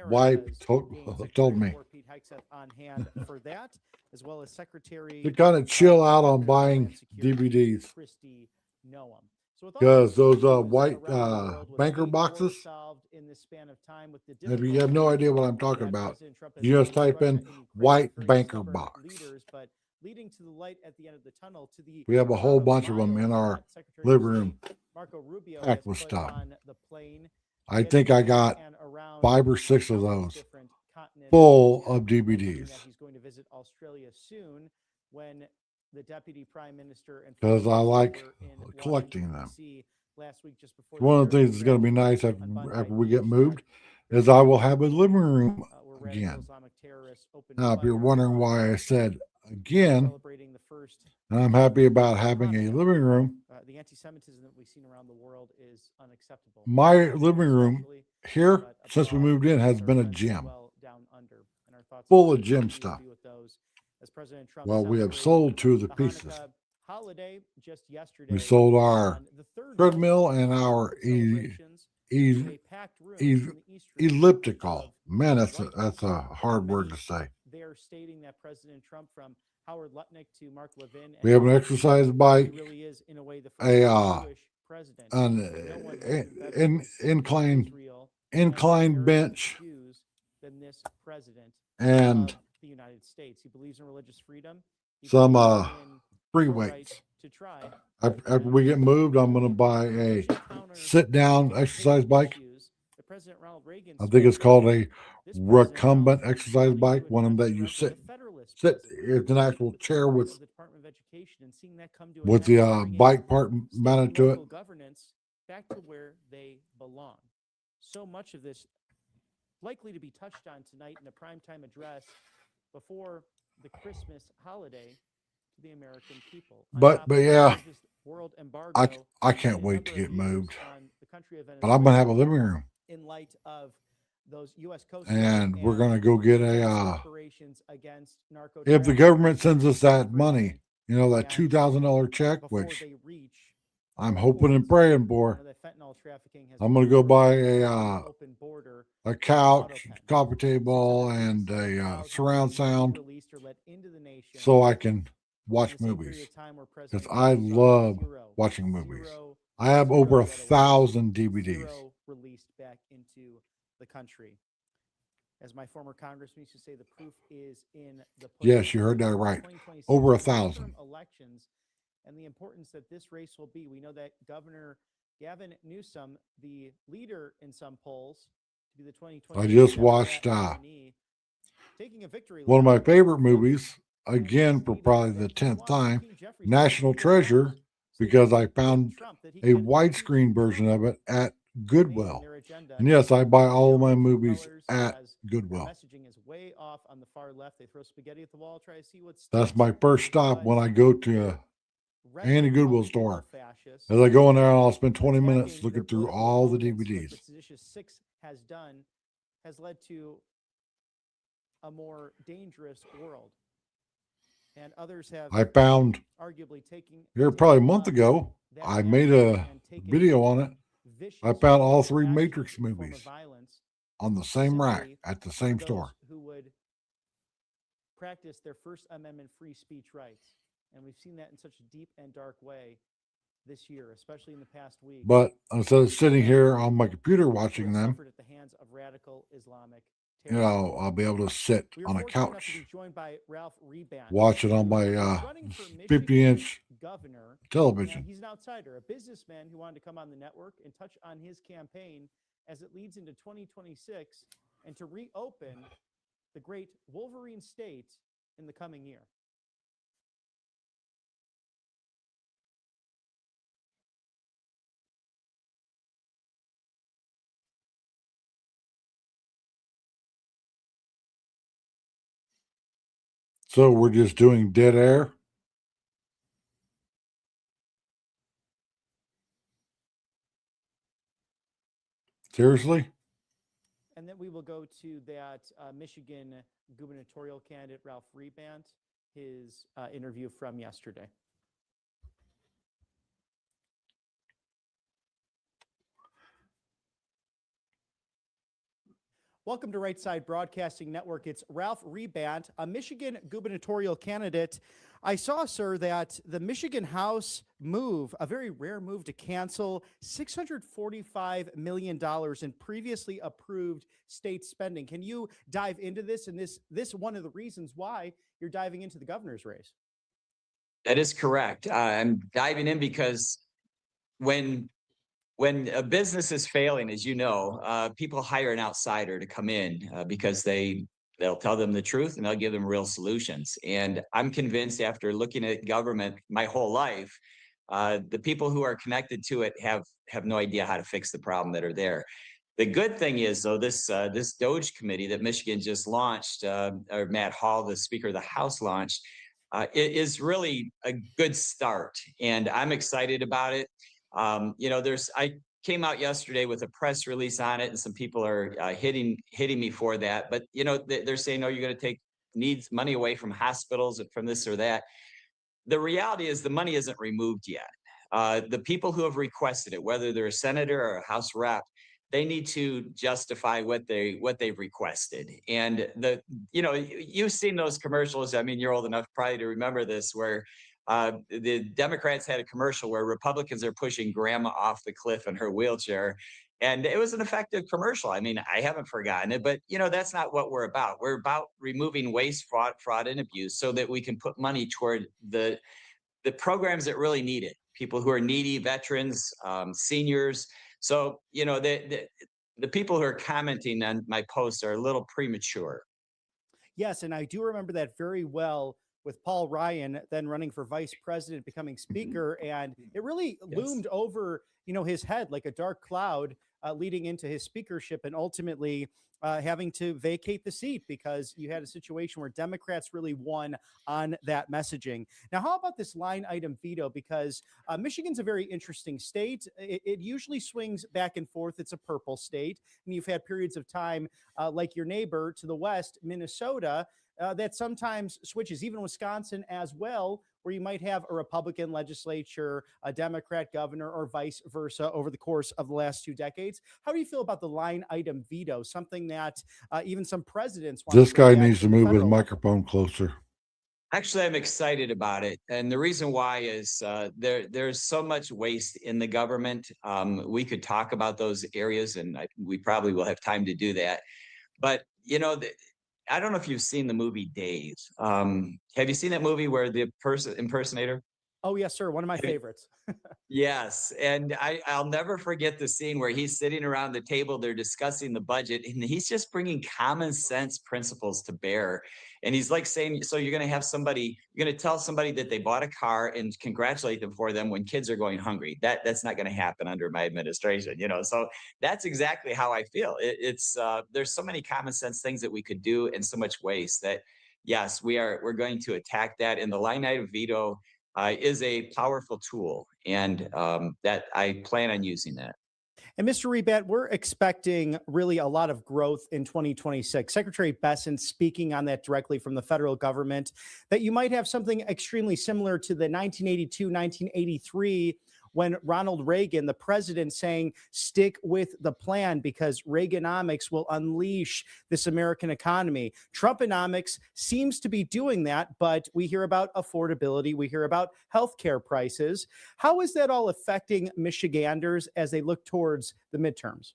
wife America's told game. told Secretary of me War Pete Hegseth on hand for that, as well as Secretary to kind of chill out on Homeland buying Security DVDs Christy Noam. So with all because these those news white around the world, with banker eight wars boxes. solved in this span of time, with the If you have no idea what I'm talking that about, President Trump has you just thrown at type in Russia and Ukraine white with very banker stubborn box. leaders, but leading to the light at the end of the tunnel, to the We have a whole lot bunch of them in miles our that Secretary of living State room Marco Rubio packed has with put stuff. on the plane. I getting think I to got and around 5 or 6 of countless those different continents full this year, of mentioning DVDs that he's going to visit Australia soon when the deputy prime minister and because I like were in collecting Washington, them. D.C. last week just before One of the things that's going to be nice after we get moved is I will have a living room again. Now, if you're wondering why I said again, celebrating the first, and I'm happy about having a living room, the anti-Semitism that we've seen around the world is unacceptable. my living room Especially, here but since we abroad, moved in has our been a friends as gym well down under. And our thoughts full and of gym prayers stuff. be with those as President Trump Well, we have celebrated sold 2 of the the pieces. Hanukkah holiday just yesterday. We sold our on the third treadmill day and of our celebrations in a packed room in the East Room elliptical. of Man, the that's White that's a House. hard word Many to say. They're stating that President Trump, from Howard Lutnick to Mark Levin, We have an exercise bike, he really is, in a way, the a first Jewish president. an No one has been better in, for incline Israel incline and bench Jews than this president and of the United States. He believes in religious freedom. He some believes in free the weights. right to try. After we get moved, I'm going to buy a sit down exercise bike. President Ronald Reagan I think it's called a this recumbent president exercise wanting bike, to one of them attempt that to you resurrect sit the Federalist sit. president, It's an actual chair part with of the Department of Education, and seeing that come to an with end, the bringing bike part state mounted and to it. local governance back to where they belong. So much of this likely to be touched on tonight in a primetime address before the Christmas holiday to the American people. On top But of the yeah, largest world embargo I can't in a wait to number of get years moved. on the country of But I'm going to have a Venezuela, living room, in light of those U.S. Coast Guard and we're going to go get a operations against narco if the trafficking government sends us that every money, day. you know, that And $2,000 check, before which they reach I'm our hoping and ports. praying You for. know that fentanyl trafficking has I'm going to go become buy an open border a couch, auto pen. coffee table, 600 and a 600,000 surround people sound released or let into the nation so I can watch in the same period movies of time where because President I Donald Trump, love zero, watching movies. zero, I have zero over getaways, 1,000 DVDs. zero released back into the country. As my former congressman used to say, the proof is in the pudding. Yes, you heard that right. 2026 Over are 1,000. midterm elections, and the importance that this race will be. We know that Governor Gavin Newsom, the leader in some polls, to be the 2020. I just watched taking a victory one of my lap. favorite movies, again for probably the 10th time, National Treasure, because I found a widescreen version of it at Goodwill. And yes, I buy all of my movies at Goodwill. Messaging is way off on the far left. They throw spaghetti at the wall, try to see what's. That's my first stop when I go to any Goodwill store. As I go in there, I'll spend 20 minutes looking through all the DVDs. What Seditious Six has done has led to a more dangerous world. And others have I found arguably taking here probably a month on ago, that I made message a and taken video on it. vicious I found all action 3 in Matrix the form of movies violence on the same rack simply at the for same those store. who would practice their First Amendment free speech rights. And we've seen that in such a deep and dark way this year, especially in the past week. But instead of sitting here on my computer People watching have them, suffered at the hands of radical Islamic you know, I'll be able to sit We were on a fortunate enough to couch, be joined by Ralph Reban, watch it on who my is running for Michigan's 50-inch governor. Now, television. he's an outsider, a businessman who wanted to come on the network and touch on his campaign as it leads into 2026 and to reopen the great Wolverine State in the coming year. So we're just doing dead air. Seriously? And then we will go to that Michigan gubernatorial candidate, Ralph Rebant, his interview from yesterday. Welcome to Right Side Broadcasting Network. It's Ralph Rebant, a Michigan gubernatorial candidate. I saw, sir, that the Michigan House move, a very rare move to cancel $645 million in previously approved state spending. Can you dive into this? And this one of the reasons why you're diving into the governor's race. That is correct. I'm diving in because when a business is failing, as you know, people hire an outsider to come in because they'll tell them the truth and they'll give them real solutions. And I'm convinced, after looking at government my whole life, the people who are connected to it have no idea how to fix the problem that are there. The good thing is, though, this DOGE committee that Michigan just launched, or Matt Hall, the Speaker of the House, launched, it is really a good start, and I'm excited about it. You know, I came out yesterday with a press release on it, and some people are hitting me for that. But you know, they're saying, "Oh, you're going to take money away from hospitals, from this or that." The reality is, the money isn't removed yet. The people who have requested it, whether they're a senator or a House rep, they need to justify what they've requested. And you've seen those commercials. I mean, you're old enough probably to remember this, where the Democrats had a commercial where Republicans are pushing grandma off the cliff in her wheelchair. And it was an effective commercial. I mean, I haven't forgotten it, but you know, that's not what we're about. We're about removing waste, fraud, and abuse so that we can put money toward the programs that really need it. People who are needy, veterans, seniors. So, you know, the people who are commenting on my posts are a little premature. Yes, and I do remember that very well, with Paul Ryan then running for vice president, becoming speaker, and it really loomed over, you know, his head like a dark cloud leading into his speakership, and ultimately having to vacate the seat because you had a situation where Democrats really won on that messaging. Now, how about this line item veto? Because Michigan's a very interesting state. It usually swings back and forth. It's a purple state, and you've had periods of time like your neighbor to the west, Minnesota, that sometimes switches, even Wisconsin as well, where you might have a Republican legislature, a Democrat governor, or vice versa over the course of the last 2 decades. How do you feel about the line item veto, something that even some presidents want? This guy needs to move his microphone closer. Actually, I'm excited about it, and the reason why is there's so much waste in the government. We could talk about those areas, and we probably will have time to do that. But I don't know if you've seen the movie Dave. Have you seen that movie where the person impersonator? Oh, yes, sir. One of my Have you- favorites. Yes, and I'll never forget the scene where he's sitting around the table, they're discussing the budget, and he's just bringing common sense principles to bear. And he's like saying, so you're going to have somebody, you're going to tell somebody that they bought a car and congratulate them for them when kids are going hungry. That's not going to happen under my administration, So that's exactly how I feel. It's there's so many common sense things that we could do, and so much waste that, yes, we're going to attack that. And the line item veto is a powerful tool, and that I plan on using that. And Mr. Rebant, we're expecting really a lot of growth in 2026. Secretary Bessent speaking on that directly from the federal government, that you might have something extremely similar to the 1982, 1983, when Ronald Reagan, the president, saying, stick with the plan because Reaganomics will unleash this American economy. Trumponomics seems to be doing that, but we hear about affordability. We hear about healthcare prices. How is that all affecting Michiganders as they look towards the midterms?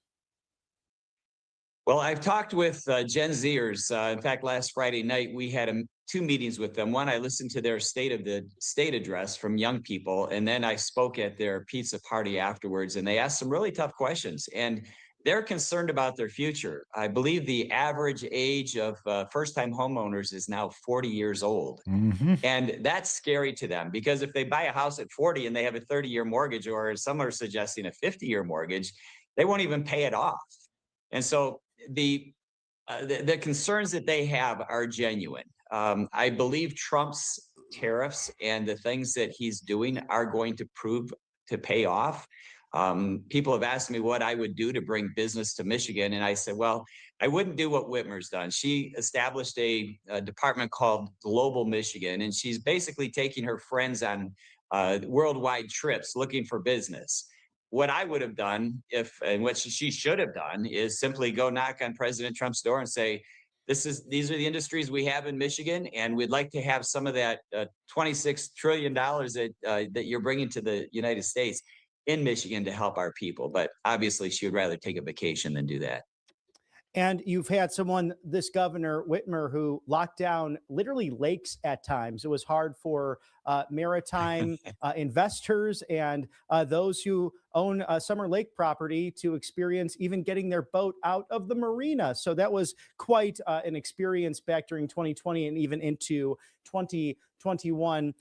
Well, I've talked with Gen Zers. In fact, last Friday night, we had two meetings with them. One, I listened to their State of the State address from young people, and then I spoke at their pizza party afterwards, and they asked some really tough questions. And they're concerned about their future. I believe the average age of first-time homeowners is now 40 years old. Mm-hmm. And that's scary to them, because if they buy a house at 40 and they have a 30-year mortgage, or some are suggesting a 50-year mortgage, they won't even pay it off. And so the concerns that they have are genuine. I believe Trump's tariffs and the things that he's doing are going to prove to pay off. People have asked me what I would do to bring business to Michigan, and I said, well, I wouldn't do what Whitmer's done. She established a department called Global Michigan, and she's basically taking her friends on worldwide trips looking for business. What I would have done, and what she should have done, is simply go knock on President Trump's door and say, these are the industries we have in Michigan, and we'd like to have some of that $26 trillion that you're bringing to the United States in Michigan to help our people. But obviously, she would rather take a vacation than do that. And you've had someone, this governor, Whitmer, who locked down literally lakes at times. It was hard for maritime investors and those who own Summer Lake property to experience even getting their boat out of the marina. So that was quite an experience back during 2020 and even into 2021.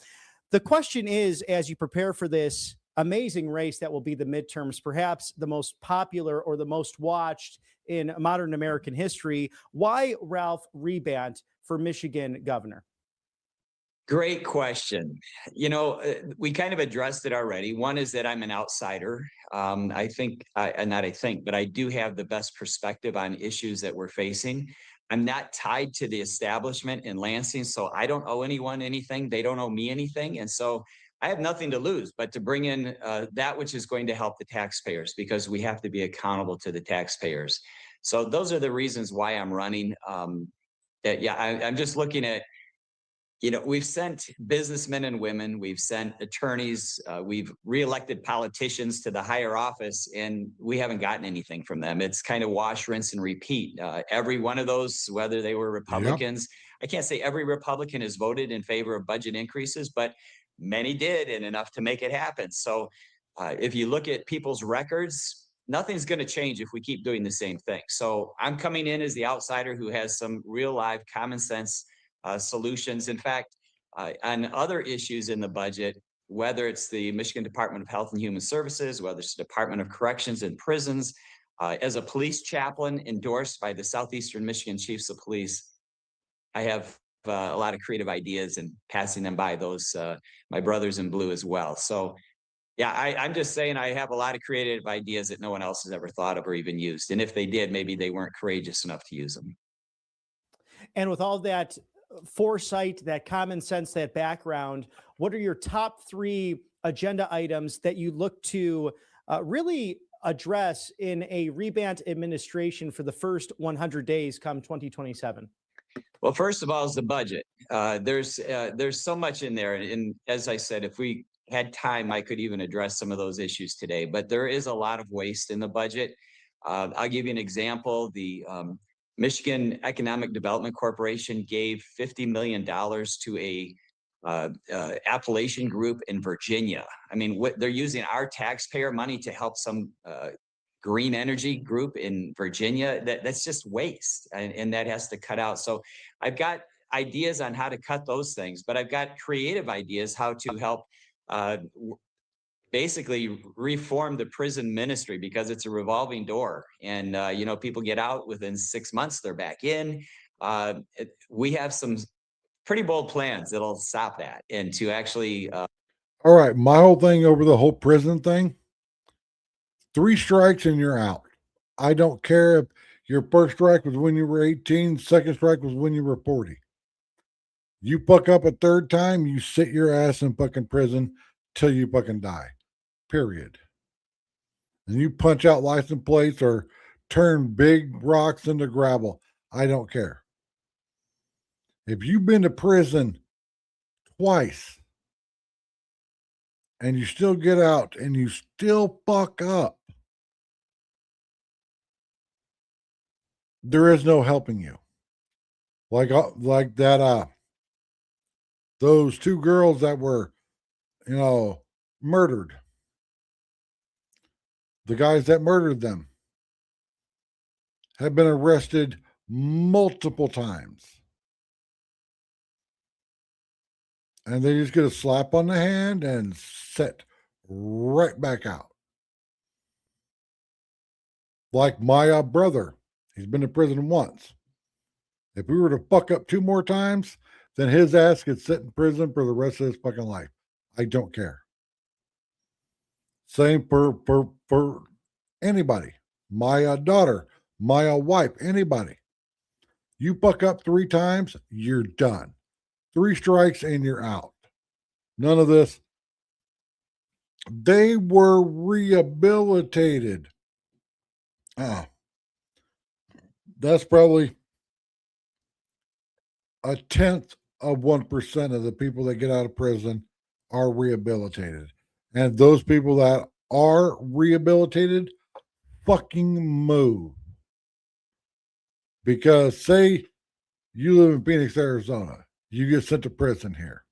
The question is, as you prepare for this amazing race that will be the midterms, perhaps the most popular or the most watched in modern American history, why Ralph Rebant for Michigan governor? Great question. We kind of addressed it already. One is that I'm an outsider. I do have the best perspective on issues that we're facing. I'm not tied to the establishment in Lansing, so I don't owe anyone anything. They don't owe me anything. And so I have nothing to lose but to bring in that which is going to help the taxpayers, because we have to be accountable to the taxpayers. So those are the reasons why I'm running. I'm just looking at, we've sent businessmen and women, we've sent attorneys, we've reelected politicians to the higher office, and we haven't gotten anything from them. It's kind of wash, rinse, and repeat. Every one of those, whether they were Republicans, I can't say every Republican has voted in favor of budget increases, but many did, and enough to make it happen. So if you look at people's records, nothing's going to change if we keep doing the same thing. So I'm coming in as the outsider who has some real live common sense solutions. In fact, on other issues in the budget, whether it's the Michigan Department of Health and Human Services, whether it's the Department of Corrections and Prisons, as a police chaplain endorsed by the Southeastern Michigan Chiefs of Police, I have a lot of creative ideas and passing them by those my brothers in blue as well. So yeah, I'm just saying I have a lot of creative ideas that no one else has ever thought of or even used. And if they did, maybe they weren't courageous enough to use them. And with all that foresight, that common sense, that background, what are your top 3 agenda items that you look to really address in a Rebant administration for the first 100 days come 2027? Well, first of all, is the budget. There's so much in there, and as I said, if we had time, I could even address some of those issues today. But there is a lot of waste in the budget. I'll give you an example. The Michigan Economic Development Corporation gave $50 million to a Appalachian group in Virginia. I mean, they're using our taxpayer money to help some green energy group in Virginia. That's just waste, and that has to cut out. So I've got ideas on how to cut those things, but I've got creative ideas how to help basically reform the prison ministry, because it's a revolving door, and people get out within 6 months, they're back in. We have some pretty bold plans that'll stop that, and to actually All right. My whole thing over the whole prison thing, 3 strikes and you're out. I don't care if your first strike was when you were 18, second strike was when you were 40. You fuck up a third time, you sit your ass in fucking prison till you fucking die. Period. And you punch out license plates or turn big rocks into gravel. I don't care. If you've been to prison twice and you still get out and you still fuck up, there is no helping you. Like that those 2 girls that were murdered. The guys that murdered them have been arrested multiple times. And they just get a slap on the hand and set right back out. Like my brother, he's been to prison once. If we were to fuck up 2 more times, then his ass could sit in prison for the rest of his fucking life. I don't care. Same for anybody. My daughter, my wife, anybody. You fuck up 3 times, you're done. 3 strikes and you're out. None of this. They were rehabilitated. That's probably 1/10 of 1% of the people that get out of prison are rehabilitated. And those people that are rehabilitated fucking move. Because say you live in Phoenix, Arizona, you get sent to prison here.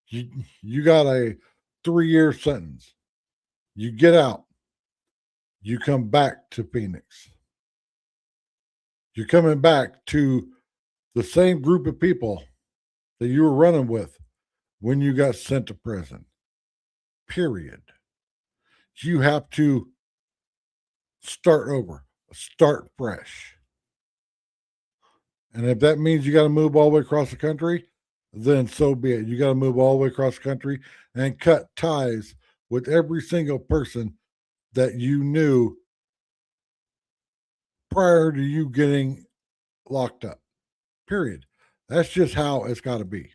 You got a 3-year sentence. You get out. You come back to Phoenix. You're coming back to the same group of people that you were running with when you got sent to prison. Period. You have to start over, start fresh. And if that means you got to move all the way across the country, then so be it. You got to move all the way across the country and cut ties with every single person that you knew prior to you getting locked up. Period. That's just how it's got to be.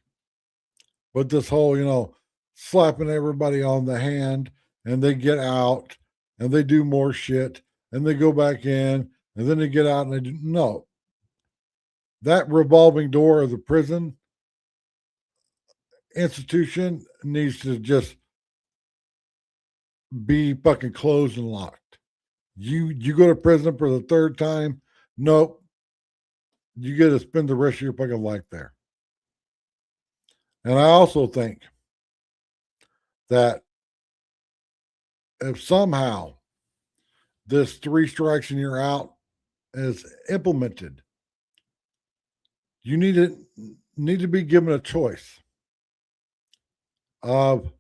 But this whole, slapping everybody on the hand and they get out and they do more shit and they go back in and then they get out and they do no. That revolving door of the prison institution needs to just be fucking closed and locked. You go to prison for the 3rd time, nope. You get to spend the rest of your fucking life there. And I also think that if somehow this 3 strikes and you're out is implemented, you need to be given a choice of,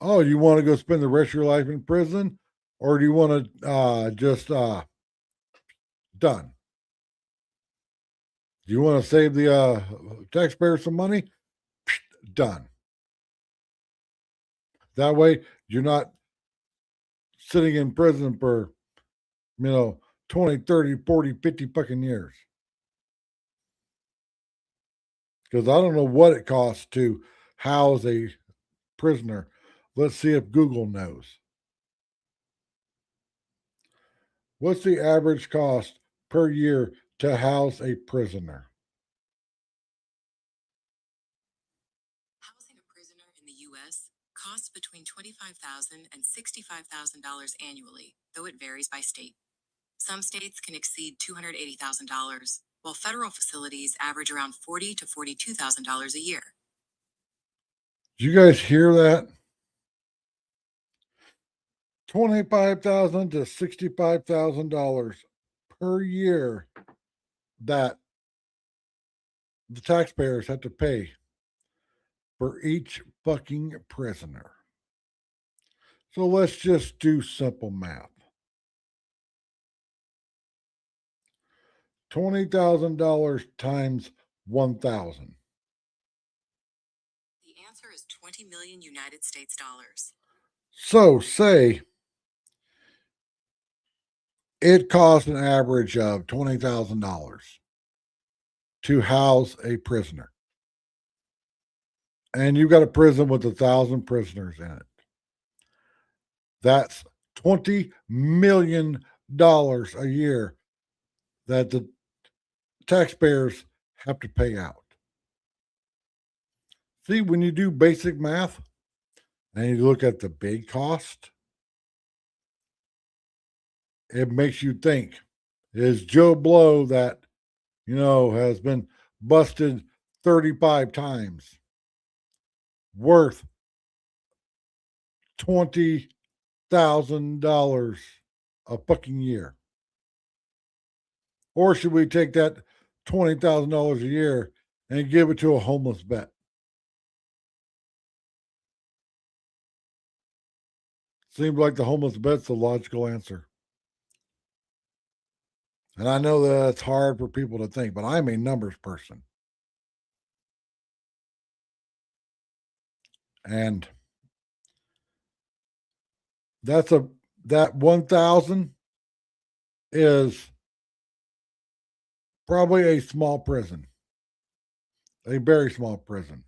oh, you want to go spend the rest of your life in prison, or do you want to just done? Do you want to save the taxpayer some money? Done. That way, you're not sitting in prison for, 20, 30, 40, 50 fucking years. Because I don't know what it costs to house a prisoner. Let's see if Google knows. What's the average cost per year to house a prisoner? $25,000 and $65,000 annually, though it varies by state. Some states can exceed $280,000, while federal facilities average around $40,000 to $42,000 a year. Did you guys hear that? $25,000 to $65,000 per year that the taxpayers have to pay for each fucking prisoner. So let's just do simple math. $20,000 times 1,000. The answer is 20 million United States dollars. So say it costs an average of $20,000 to house a prisoner. And you've got a prison with 1,000 prisoners in it. That's $20 million a year that the taxpayers have to pay out. See, when you do basic math and you look at the big cost, it makes you think, is Joe Blow that, has been busted 35 times worth $20,000 a fucking year? Or should we take that $20,000 a year and give it to a homeless vet? Seems like the homeless vet's the logical answer. And I know that it's hard for people to think, but I'm a numbers person. And that 1,000 is probably a small prison, a very small prison.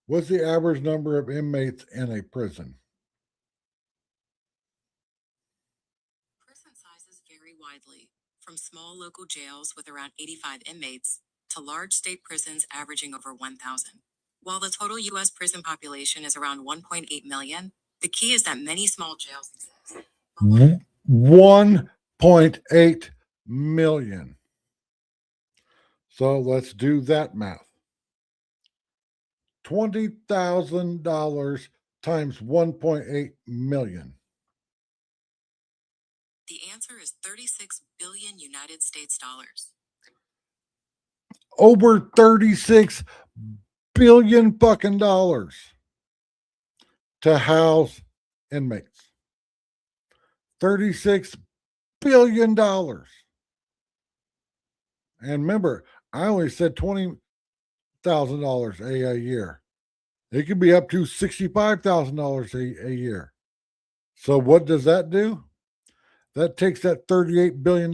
What's the average number of inmates in a prison? Prison sizes vary widely, from small local jails with around 85 inmates to large state prisons averaging over 1,000. While the total U.S. prison population is around 1.8 million, the key is that many small jails exist. 1.8 million. So let's do that math. $20,000 times 1.8 million. The answer is 36 billion United States dollars. Over 36 billion fucking dollars to house inmates. $36 billion. And remember, I only said $20,000 a year. It could be up to $65,000 a year. So what does that do? That takes that $38 billion,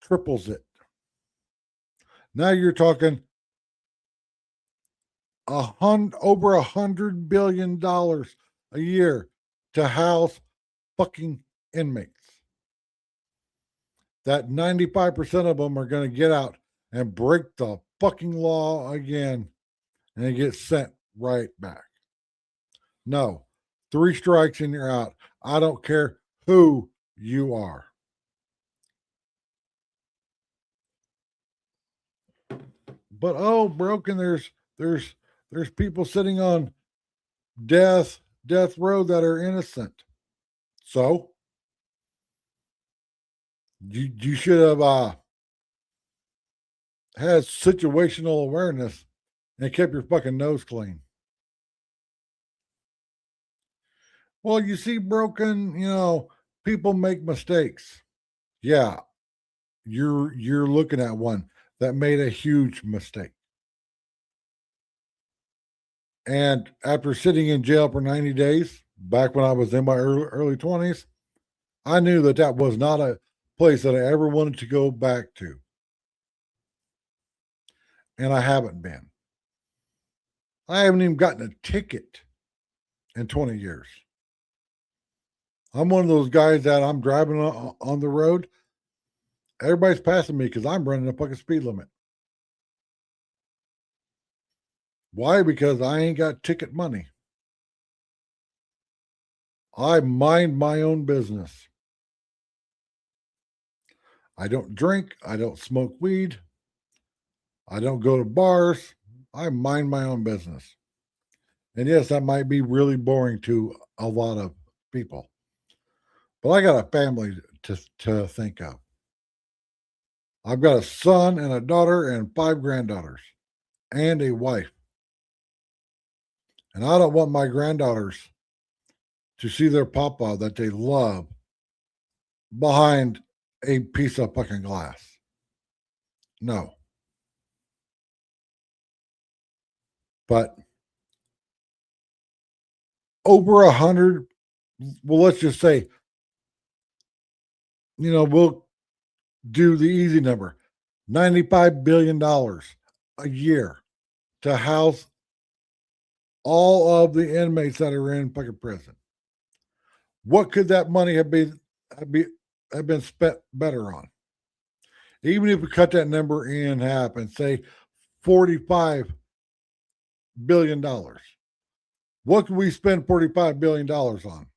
triples it. Now you're talking over $100 billion a year to house fucking inmates. That 95% of them are going to get out and break the fucking law again and get sent right back. No, 3 strikes and you're out. I don't care who you are. But broken, there's people sitting on death row that are innocent. So you should have had situational awareness and kept your fucking nose clean. Well, you see, broken, people make mistakes. Yeah, you're looking at one that made a huge mistake. And after sitting in jail for 90 days, back when I was in my early 20s, I knew that was not a place that I ever wanted to go back to. And I haven't been. I haven't even gotten a ticket in 20 years. I'm one of those guys that I'm driving on the road. Everybody's passing me because I'm running a fucking speed limit. Why? Because I ain't got ticket money. I mind my own business. I don't drink. I don't smoke weed. I don't go to bars. I mind my own business. And yes, that might be really boring to a lot of people. But I got a family to think of. I've got a son and a daughter and 5 granddaughters and a wife. And I don't want my granddaughters to see their papa that they love behind a piece of fucking glass. No. But over 100, well, let's just say, we'll do the easy number, $95 billion a year to house all of the inmates that are in fucking prison. What could that money have been spent better on? Even if we cut that number in half and say $45 billion, what could we spend $45 billion on?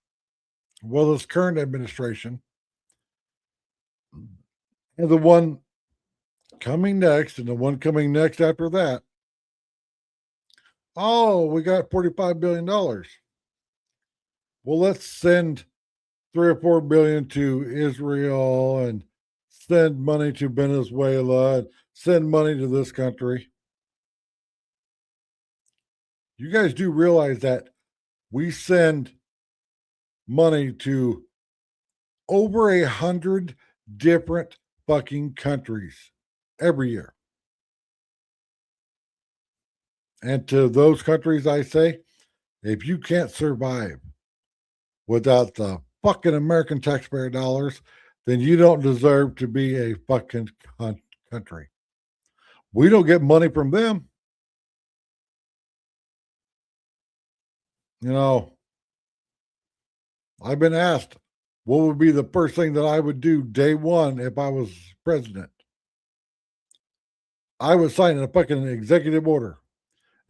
Well, this current administration and the one coming next and the one coming next after that. Oh, we got $45 billion. Well, let's send 3 or 4 billion to Israel and send money to Venezuela and send money to this country. You guys do realize that we send money to over 100 different fucking countries every year. And to those countries, I say, if you can't survive without the fucking American taxpayer dollars, then you don't deserve to be a fucking country. We don't get money from them. I've been asked what would be the first thing that I would do day one if I was president. I would sign a fucking executive order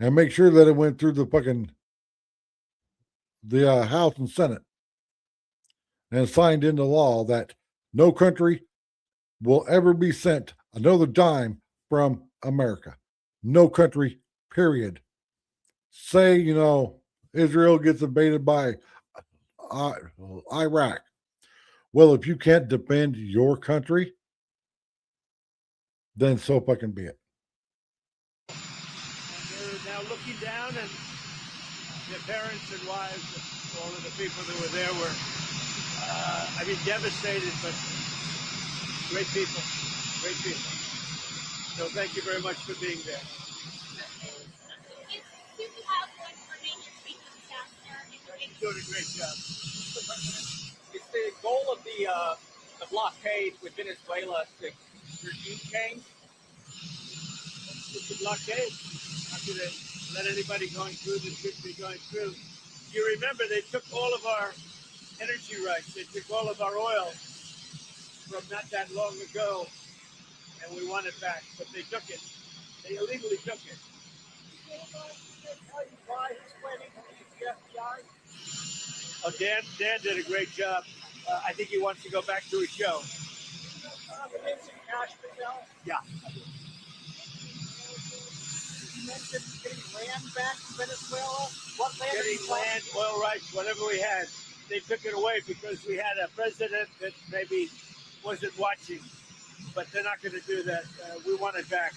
and make sure that it went through the House and Senate and signed into law that no country will ever be sent another dime from America. No country, period. Say, Israel gets invaded by Iraq. Well, if you can't defend your country, then so fucking be it. And they're now looking down, and their parents and wives, and all of the people that were there were, devastated, but great people. Great people. So thank you very much for being there. Doing a great job. It's the goal of the blockade with Venezuela to regime change. It's a blockade. Not going to let anybody going through that should be going through. You remember they took all of our energy rights. They took all of our oil from not that long ago, and we want it back. But they took it. They illegally took it. Why he's planning to leave the FBI? Oh, Dan did a great job. I think he wants to go back to his show. The Nixon cash bill. Yeah. You mentioned getting land back to Venezuela. What land? Getting land, oil rights, whatever we had. They took it away because we had a president that maybe wasn't watching. But they're not going to do that. We want it back.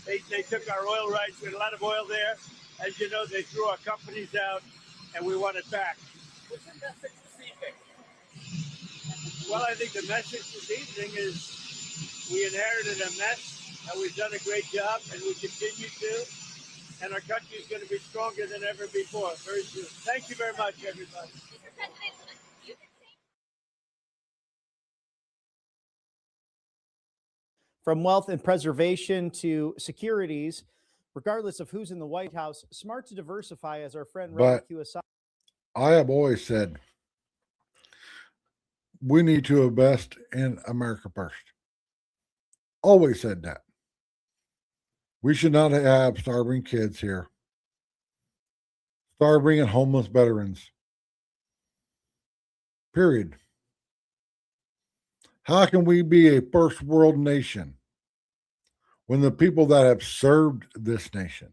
They took our oil rights. We had a lot of oil there. As you know, they threw our companies out, and we want it back. What's the message this evening? Well, I think the message this evening is we inherited a mess, and we've done a great job, and we continue to. And our country is going to be stronger than ever before, very soon. Thank you very much, everybody. From wealth and preservation to securities, regardless of who's in the White House, smart to diversify, as our friend Robert Kiyosaki. I have always said we need to invest in America first. Always said that. We should not have starving kids here. starving and homeless veterans. Period. How can we be a first world nation when the people that have served this nation,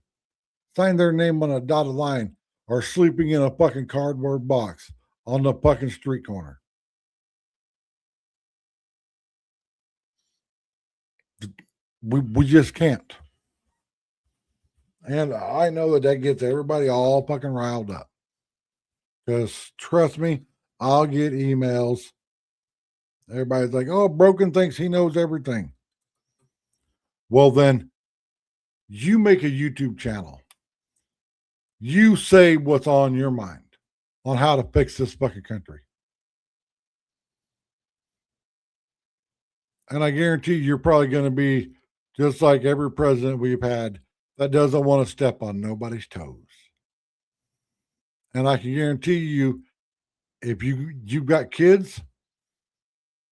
signed their name on a dotted line, are sleeping in a fucking cardboard box on the fucking street corner? We just can't. And I know that gets everybody all fucking riled up. Because trust me, I'll get emails. Everybody's like, oh, Broken thinks he knows everything. Well, then you make a YouTube channel. You say what's on your mind on how to fix this fucking country. And I guarantee you're probably going to be just like every president we've had that doesn't want to step on nobody's toes. And I can guarantee you, if you've got kids,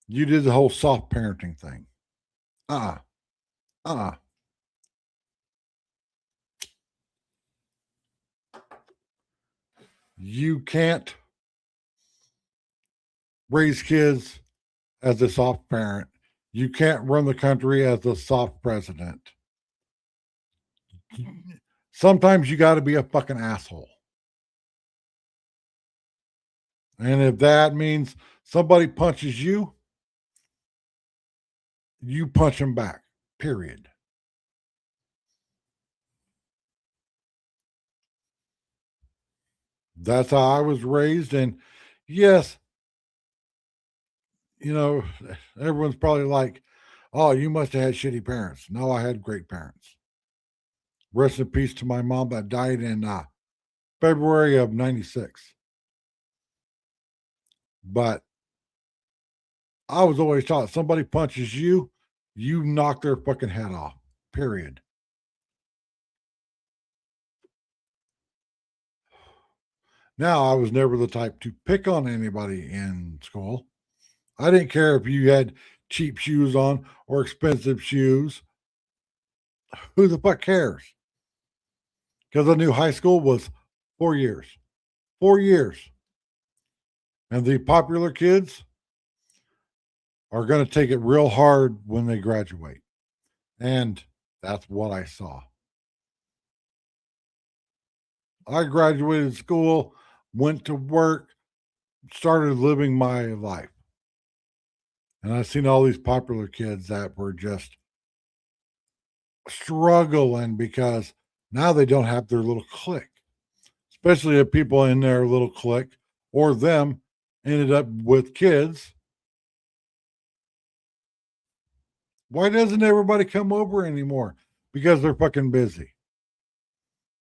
you did the whole soft parenting thing. You can't raise kids as a soft parent. You can't run the country as a soft president. Sometimes you got to be a fucking asshole. And if that means somebody punches you, you punch them back, period. That's how I was raised. And yes, you know, everyone's probably like, oh, you must have had shitty parents. No, I had great parents. Rest in peace to my mom that died in February of 96. But I was always taught somebody punches you, you knock their fucking head off, period. Now, I was never the type to pick on anybody in school. I didn't care if you had cheap shoes on or expensive shoes. Who the fuck cares? Because I knew high school was 4 years. 4 years. And the popular kids are going to take it real hard when they graduate. And that's what I saw. I graduated school, went to work, started living my life. And I've seen all these popular kids that were just struggling because now they don't have their little clique, especially if people in their little clique or them ended up with kids. Why doesn't everybody come over anymore? Because they're fucking busy.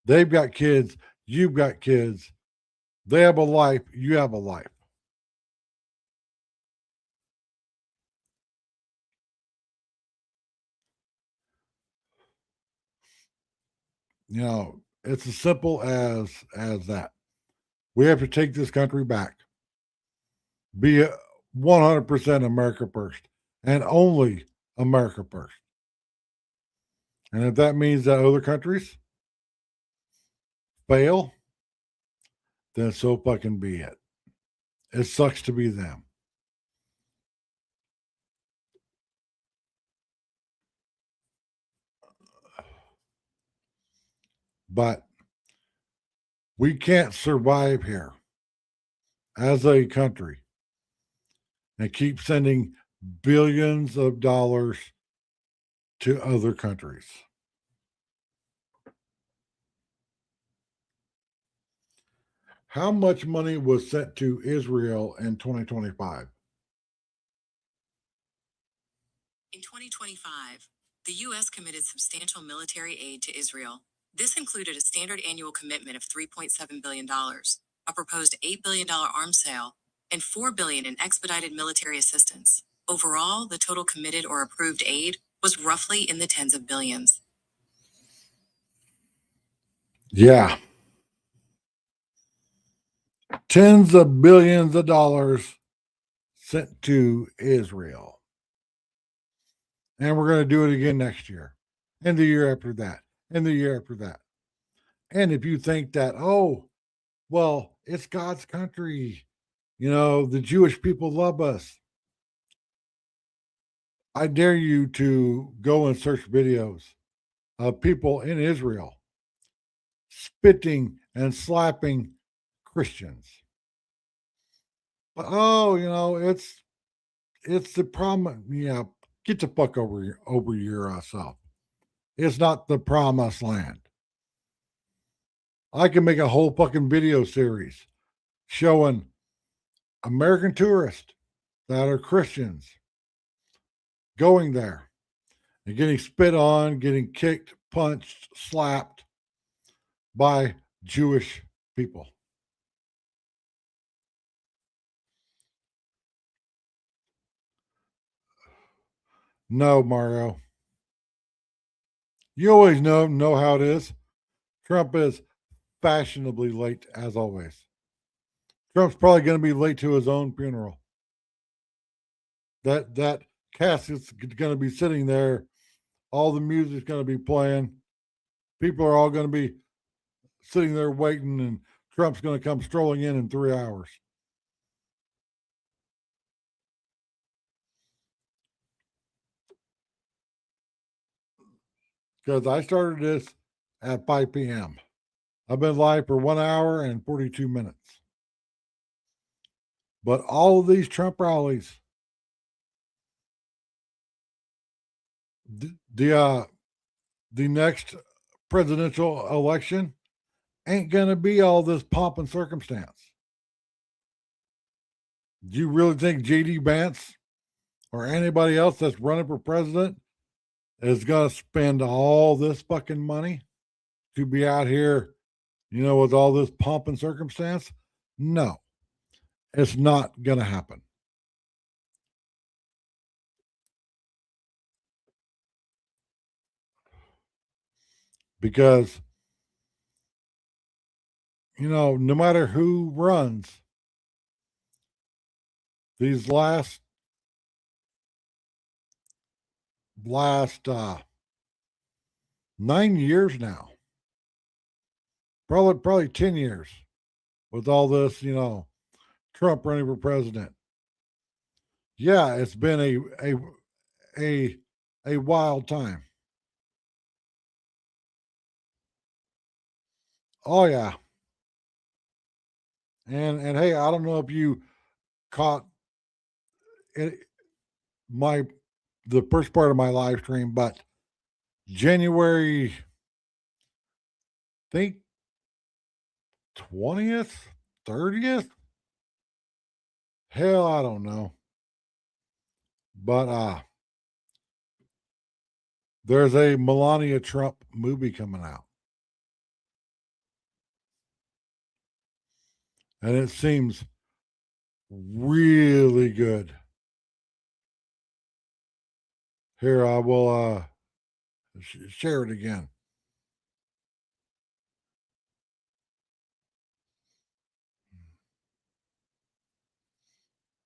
They've got kids. You've got kids. They have a life. You have a life. You know, it's as simple as that. We have to take this country back. Be 100% America first, and only America first. And if that means that other countries fail, then so fucking be it. It sucks to be them. But we can't survive here as a country and keep sending billions of dollars to other countries. How much money was sent to Israel in 2025? In 2025, the U.S. committed substantial military aid to Israel. This included a standard annual commitment of $3.7 billion, a proposed $8 billion arms sale, and $4 billion in expedited military assistance. Overall, the total committed or approved aid was roughly in the tens of billions. Yeah. Tens of billions of dollars sent to Israel. And we're going to do it again next year, and the year after that, and the year after that. And if you think that, oh, Well, it's God's country. You know, the Jewish people love us. I dare you to go and search videos of people in Israel spitting and slapping Christians. But oh, you know, it's the problem. Yeah, get the fuck over yourself. It's not the promised land. I can make a whole fucking video series showing American tourists that are Christians going there and getting spit on, getting kicked, punched, slapped by Jewish people. No, Mario. You always know how it is. Trump is fashionably late as always. Trump's probably going to be late to his own funeral. That casket's going to be sitting there. All the music's going to be playing. People are all going to be sitting there waiting, and Trump's going to come strolling in 3 hours. Because I started this at 5 p.m. I've been live for 1 hour and 42 minutes. But all of these Trump rallies, the next presidential election ain't going to be all this pomp and circumstance. Do you really think J.D. Vance or anybody else that's running for president is going to spend all this fucking money to be out here, you know, with all this pomp and circumstance? No, it's not going to happen. Because, you know, no matter who runs, these last 9 years now, probably 10 years with all this, you know, Trump running for president. Yeah, it's been a wild time. Oh yeah. And hey, I don't know if you caught it, the first part of my live stream, but January, I think 20th, 30th. Hell, I don't know. But there's a Melania Trump movie coming out. And it seems really good. Here, I will share it again.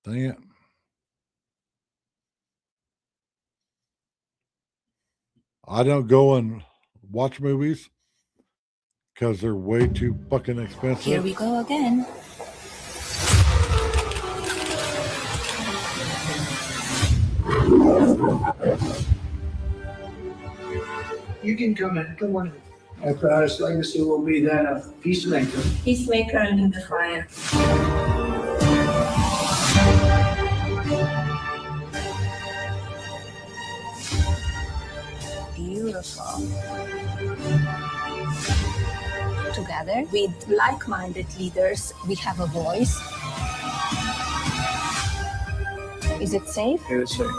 Dang it. I don't go and watch movies because they're way too fucking expensive. Here we go again. You can come in. Come on in. Our proudest legacy will be that of peacemaker. Peacemaker under the fire. Beautiful. Together with like-minded leaders, we have a voice. Is it safe? It was safe.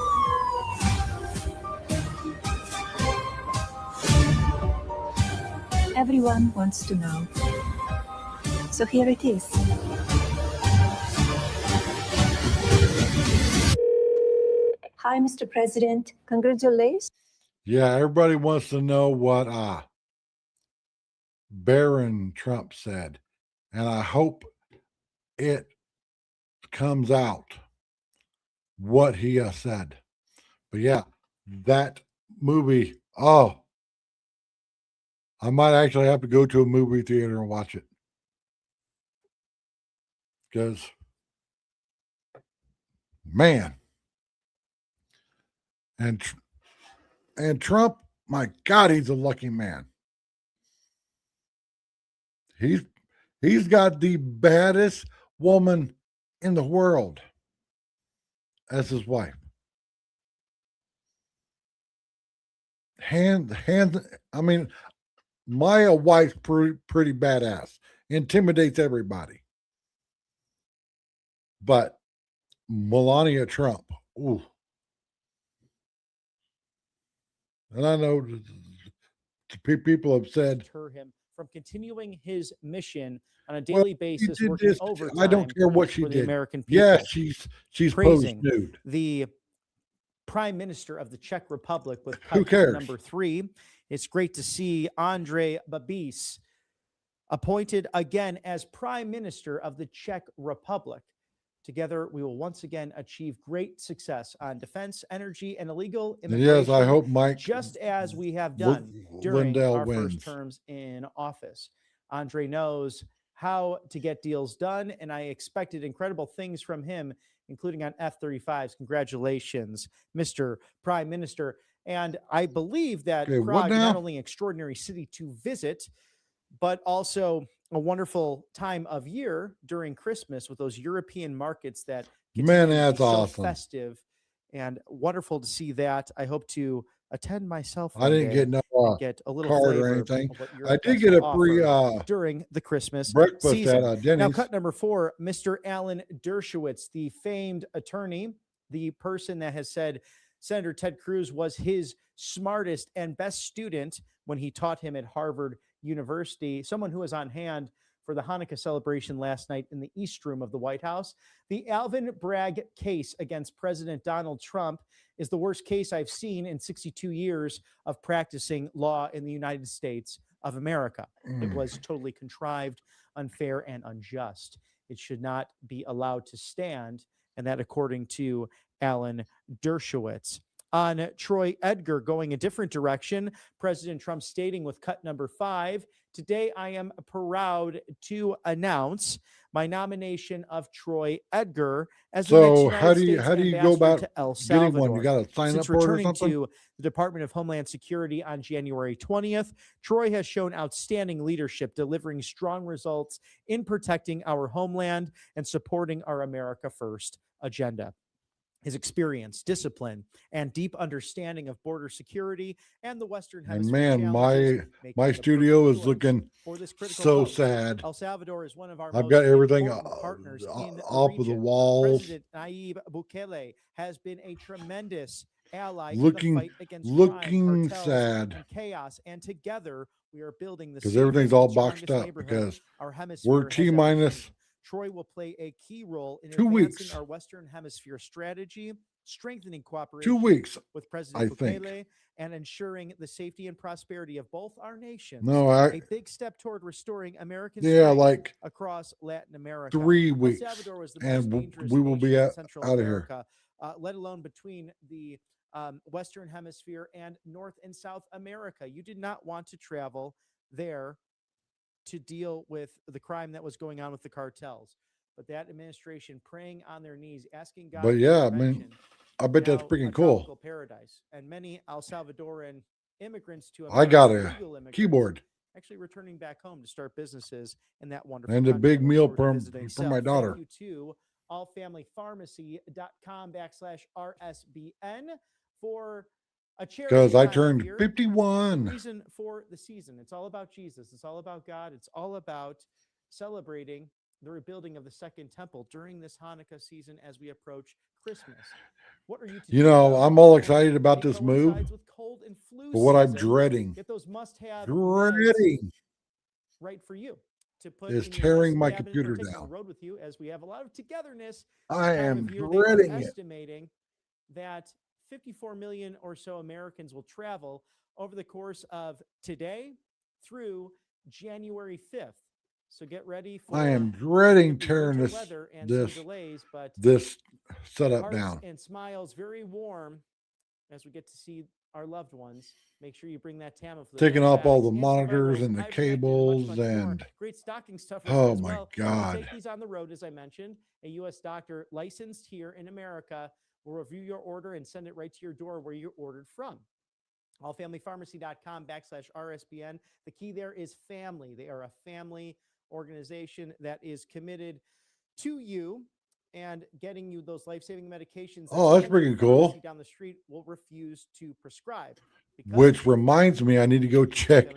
Everyone wants to know. So here it is. Hi, Mr. President. Congratulations. Yeah, everybody wants to know what Barron Trump said. And I hope it comes out what he said. But yeah, that movie, oh, I might actually have to go to a movie theater and watch it. because, man, and Trump, my God, he's a lucky man. He's got the baddest woman in the world as his wife. I mean, my wife's pretty badass, intimidates everybody. But Melania Trump, ooh. And I know people have said, deter him from continuing his mission on a daily basis, did working this. overtime. I don't care what she for the did. American people. Yeah, she's posed praising nude. the Prime Minister of the Czech Republic with Who cut cares? number 3. It's great to see Andrej Babis appointed again as Prime Minister of the Czech Republic. Together, we will once again achieve great success on defense, energy, and illegal immigration. Yes, I hope Mike just as we have done during Lindell our wins. first terms in office. Andre knows how to get deals done, and I expected incredible things from him, including on F-35s. Congratulations, Mr. Prime Minister. And I believe that Okay, what Prague, now? not only an extraordinary city to visit, but also a wonderful time of year during Christmas with those European markets that Man, continue to be that's so awesome. festive, and wonderful to see that. I hope to attend myself. I one didn't day get no and get a little card or flavor anything. of what I Europe did has get to a free offer during the Christmas breakfast season. at Denny's. Now, cut number 4, Mr. Alan Dershowitz, the famed attorney, the person that has said Senator Ted Cruz was his smartest and best student when he taught him at Harvard University, someone who was on hand for the Hanukkah celebration last night in the East Room of the White House. The Alvin Bragg case against President Donald Trump is the worst case I've seen in 62 years of practicing law in the United States of America. It was totally contrived, unfair, and unjust. It should not be allowed to stand, and that according to Alan Dershowitz. On Troy Edgar going a different direction, President Trump stating with cut number 5, today I am proud to announce my nomination of Troy Edgar as the next So United how do you States go ambassador about to El getting one? Salvador. You got to sign Since up for it or returning something? to the Department of Homeland Security on January 20th, Troy has shown outstanding leadership, delivering strong results in protecting our homeland and supporting our America First agenda. His experience, discipline, and deep understanding of border security and the Western And Hemisphere man, challenges make my him the studio perfect is choice looking for this critical so post. sad. El Salvador is one of our I've most got everything important partners in the off of the region. walls. President Nayib Bukele has been a tremendous ally Looking- in the fight against looking crime, cartels, sad. and chaos. And together, we are building the Because safest everything's and all strongest boxed up neighborhood because our hemisphere we're has T ever minus seen. Troy will play a key role in 2 advancing weeks. our Western Hemisphere strategy, strengthening cooperation 2 weeks. with President I think. Bukele, and ensuring the safety and prosperity of both our nations. No, a big step toward restoring American yeah, strength like across Latin America. 3 El weeks. Salvador was the And most dangerous we will be nation in out Central of here. America, let alone between the Western Hemisphere and North and South America. You did not want to travel there to deal with the crime that was going on with the cartels. But that administration praying on their knees, asking God But for yeah, I mean, intervention, I bet that's now freaking a cool. tropical paradise. And many El Salvadoran immigrants to I got America, a legal immigrants, keyboard actually returning back home to start businesses in that wonderful and a country. big I look meal forward to for visiting. for my So, daughter. Thank you to allfamilypharmacy.com/RSBN for a charity Because I time of turned year. 51. The reason for the season. It's all about Jesus. It's all about God. It's all about celebrating the rebuilding of the Second Temple during this Hanukkah season as we approach Christmas. What are you to You do know, about I'm it? all And excited about it this move. coincides with cold and flu But what I'm season. dreading, Get those must-have meds dreading right for you to put is in your tearing medicine my cabinet or computer take on the down. road with you, as we have a lot of togetherness. I time am of year. They are dreading it. estimating that 54 million or so Americans will travel over the course of today through January 5th. So get ready for I am dreading the tearing winter this weather and this some delays, but this setup hearts down. and smiles very warm as we get to see our loved ones, make sure you bring that Tamiflu. Taking those off all bags, the monitors antivirals, and the ivermectin, cables much more. and Great stocking stuffers oh as my well. You God. take these on the road, as I mentioned. A U.S. doctor licensed here in America will review your order and send it right to your door where you ordered from. allfamilypharmacy.com/RSBN. The key there is family. They are a family organization that is committed to you and getting you those life-saving medications. Oh, that's standard freaking cool. pharmacy down the street will refuse to prescribe. because Which reminds me, I need to go check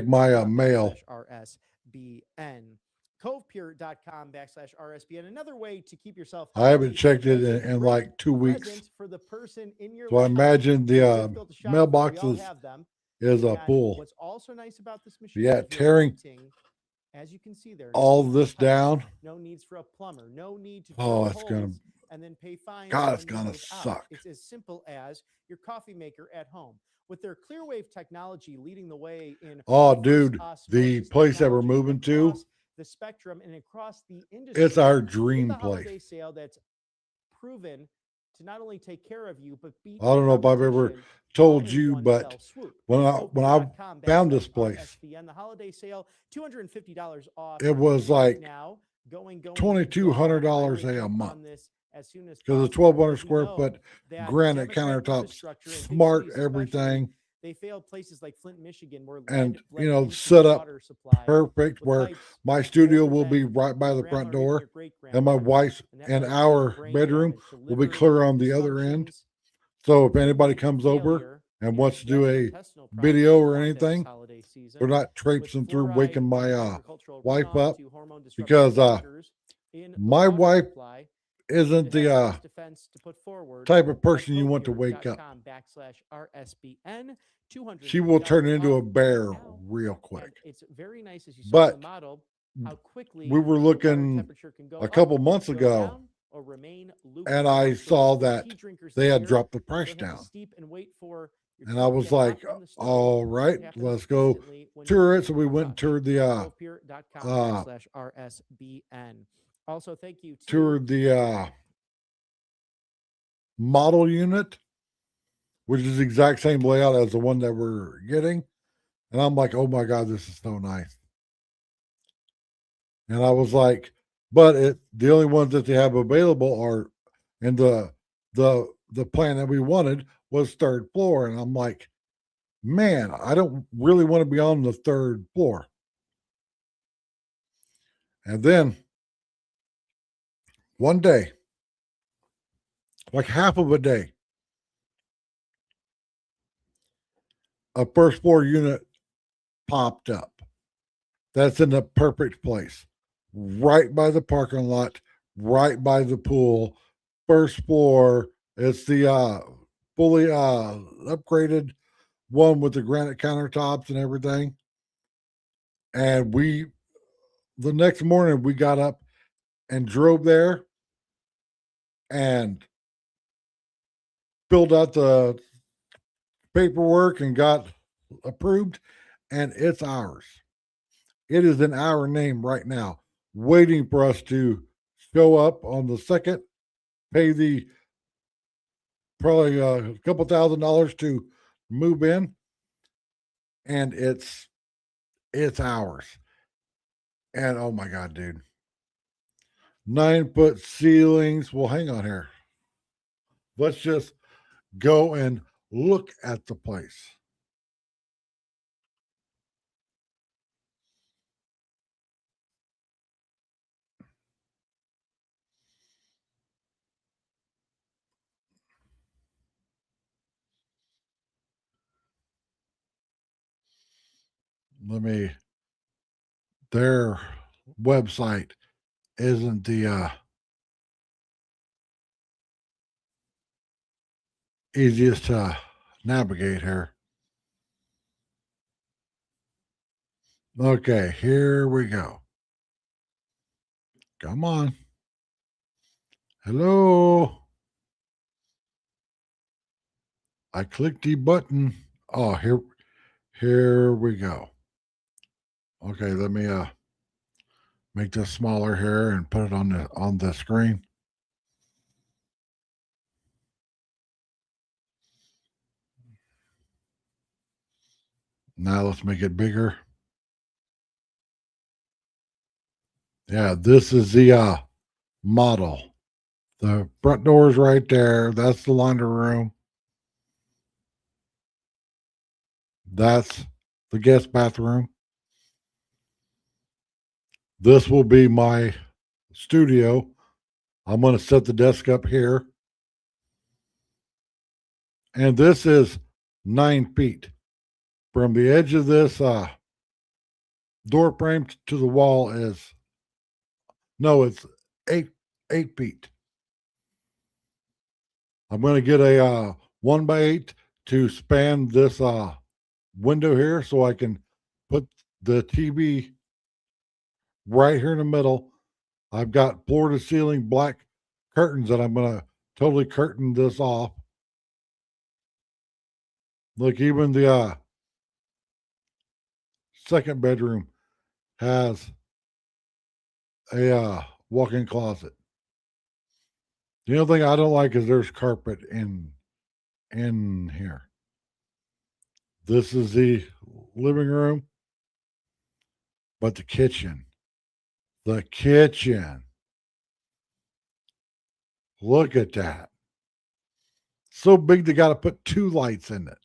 my mail. RSBN. Covepure.com/RSBN. Another way to keep yourself I haven't healthy checked it and in great like 2 weeks. present for the person in your So I life. imagine the Difficult to shop for, mailbox we all is have them. a And pool. what's also nice about this machine Yeah, is you're tearing mounting, as you can see there, all no this pipes, down. no needs for a plumber, no need to Oh, drill it's gonna, holes and then pay fines. God, when it's it gonna goes out. suck. It's as simple as your coffee maker at home. With their ClearWave technology leading the way in Oh, reverse dude, the osmosis place that we're technology moving to, across the spectrum and across the industry. it's our with dream the holiday place. sale that's proven to not only take care of you, but beat I don't know if I've ever competition told all in you, one but fell swoop. when I Covepure.com found this place, /RSBN, the holiday sale, $250 off. it was right like now, going $2,200 I a jump month. on this as soon as Because the possible 1,200 because we square know foot that granite Democrat countertops, infrastructure in big smart cities everything, especially, they failed places like Flint, Michigan, where and lead bled into set the up water supply perfect with where pipes my studio will older be than right by your the grandma front or even door, your great and my grandmother. wife's And that and led to our brain bedroom damage to will be liver clear on the other end. dysfunctions, So if anybody comes over failure, and wants to do a gastrointestinal problems video we or don't want this anything, holiday season, we're not with traipsing through fluoride waking and my agricultural wife runoff up, to hormone disrupting because factors in the my water wife supply. isn't To have the this defense to put forward type of at person you want to wake up. covepure.com/RSBN. She will turn into a $250 bear right now. real And quick. it's very nice, as you saw in But the model, how quickly we were the water looking temperature can go a couple up, months go ago, down, or remain and lukewarm. I For saw those that tea drinkers they in had here, dropped the you price don't have down. to steep and wait for your And I tea to was get hot like, from the stove. all right, It happens let's go instantly when you tour give it. So we a went and touch. toured the Covepure.com/RSBN. Also, thank you to toured the model unit, which is the exact same layout as the one that we're getting. And I'm like, oh my God, this is so nice. And I was like, but the only ones that they have available are, and the plan that we wanted was 3rd floor. And I'm like, man, I don't really want to be on the 3rd floor. And then one day, like half of a day, a 1st floor unit popped up. That's in the perfect place, right by the parking lot, right by the pool, 1st floor. It's the fully upgraded one with the granite countertops and everything. And the next morning we got up and drove there and filled out the paperwork and got approved, and it's ours. It is in our name right now, waiting for us to show up on the 2nd, pay the probably a couple $1,000s to move in, and it's ours. And oh my God, dude, 9-foot ceilings. Well, hang on here. Let's just go and look at the place. Their website isn't the easiest to navigate here. Okay, here we go. Come on. Hello. I clicked the button. Oh, here we go. Okay, let me make this smaller here and put it on the screen. Now let's make it bigger. Yeah, this is the model. The front door is right there. That's the laundry room. That's the guest bathroom. This will be my studio. I'm going to set the desk up here. And this is 9 feet. From the edge of this door frame to the wall is, no, it's 8 feet. I'm going to get a 1x8 to span this window here so I can put the TV right here in the middle. I've got floor to ceiling black curtains that I'm going to totally curtain this off. Look, even the second bedroom has a walk-in closet. The only thing I don't like is there's carpet in here. This is the living room, but the kitchen. Look at that. So big they got to put 2 lights in it.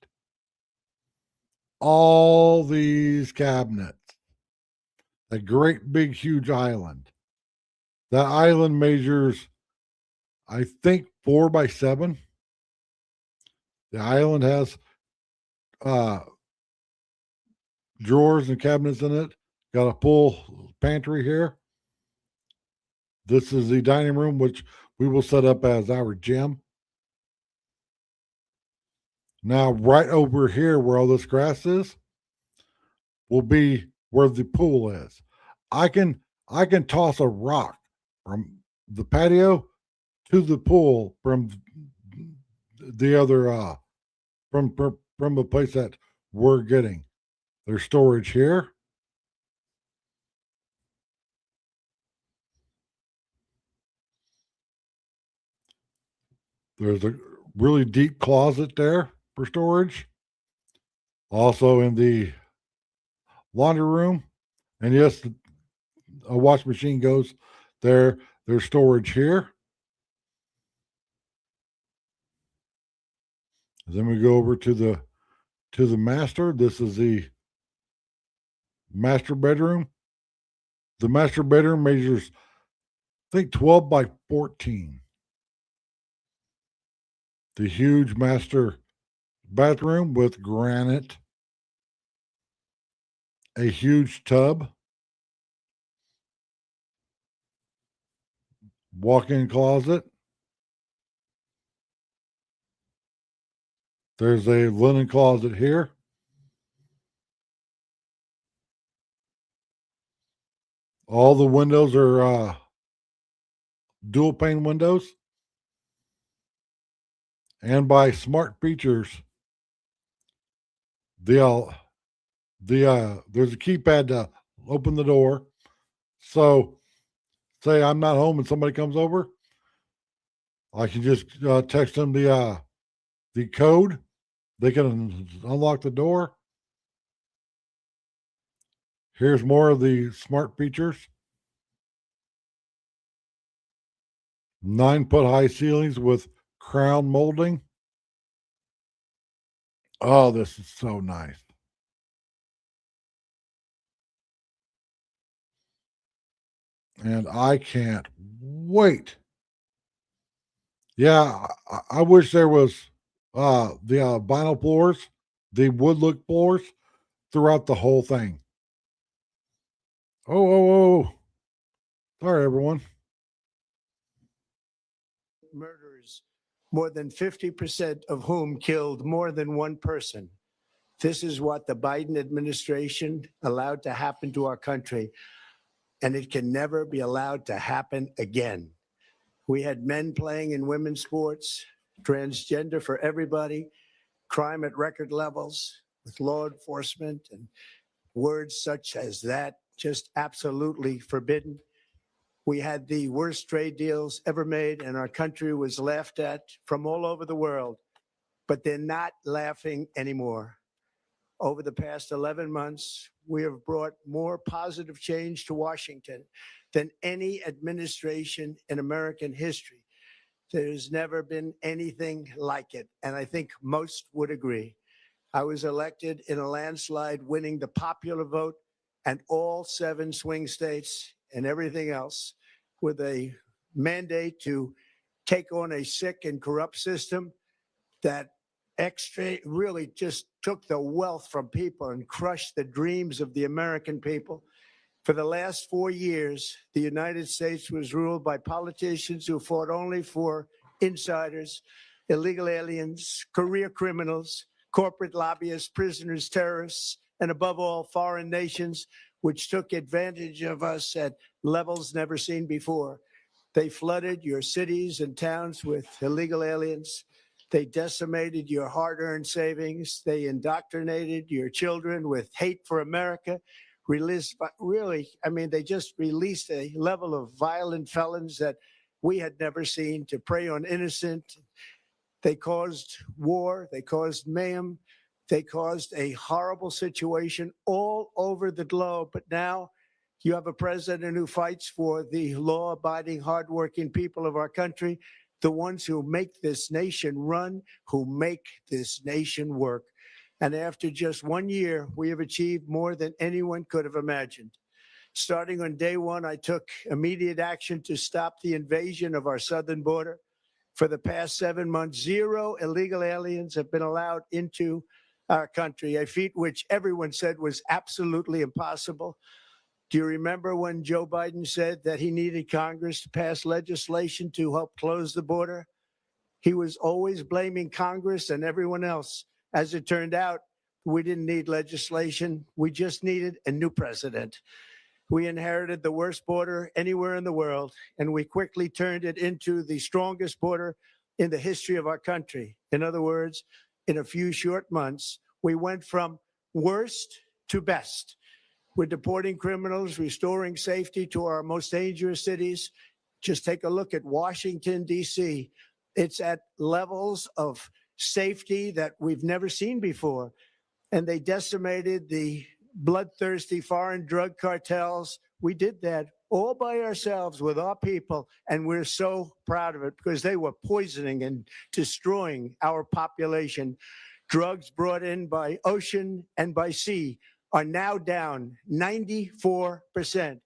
All these cabinets. A great big huge island. That island measures, I think, 4 by 7. The island has drawers and cabinets in it. Got a full pantry here. This is the dining room, which we will set up as our gym. Now, right over here where all this grass is will be where the pool is. I can toss a rock from the patio to the pool from the other from the place that we're getting. There's storage here. There's a really deep closet there for storage. Also in the laundry room. And yes, a wash machine goes there. There's storage here. Then we go over to the master. This is the master bedroom. The master bedroom measures, I think, 12 by 14. The huge master bathroom with granite. A huge tub. Walk-in closet. There's a linen closet here. All the windows are dual pane windows. And by Smart Features, there's a keypad to open the door. So say I'm not home and somebody comes over, I can just text them the code. They can unlock the door. Here's more of the Smart Features. 9-foot high ceilings with crown molding. Oh, this is so nice. And I can't wait. Yeah, I wish there was the vinyl floors, the wood look floors throughout the whole thing. Oh. Sorry, everyone. Murderers, more than 50% of whom killed more than one person. This is what the Biden administration allowed to happen to our country, and it can never be allowed to happen again. We had men playing in women's sports, transgender for everybody, crime at record levels with law enforcement, and words such as that just absolutely forbidden. We had the worst trade deals ever made, and our country was laughed at from all over the world. But they're not laughing anymore. over the past 11 months, we have brought more positive change to Washington than any administration in American history. There's never been anything like it, and I think most would agree. I was elected in a landslide, winning the popular vote and all 7 swing states and everything else, with a mandate to take on a sick and corrupt system that really just took the wealth from people and crushed the dreams of the American people. For the last 4 years, the United States was ruled by politicians who fought only for insiders, illegal aliens, career criminals, corporate lobbyists, prisoners, terrorists, and above all, foreign nations, which took advantage of us at levels never seen before. They flooded your cities and towns with illegal aliens. They decimated your hard-earned savings. They indoctrinated your children with hate for America. They just released a level of violent felons that we had never seen to prey on innocent. They caused war. They caused mayhem. They caused a horrible situation all over the globe. But now you have a president who fights for the law-abiding, hardworking people of our country, the ones who make this nation run, who make this nation work. And after just 1 year, we have achieved more than anyone could have imagined. Starting on day one, I took immediate action to stop the invasion of our southern border. For the past 7 months, 0 illegal aliens have been allowed into our country, a feat which everyone said was absolutely impossible. Do you remember when Joe Biden said that he needed Congress to pass legislation to help close the border? He was always blaming Congress and everyone else. As it turned out, we didn't need legislation. We just needed a new president. We inherited the worst border anywhere in the world, and we quickly turned it into the strongest border in the history of our country. In other words, in a few short months, we went from worst to best. We're deporting criminals, restoring safety to our most dangerous cities. Just take a look at Washington, D.C. It's at levels of safety that we've never seen before. And they decimated the bloodthirsty foreign drug cartels. We did that all by ourselves with our people, and we're so proud of it because they were poisoning and destroying our population. Drugs brought in by ocean and by sea are now down 94%.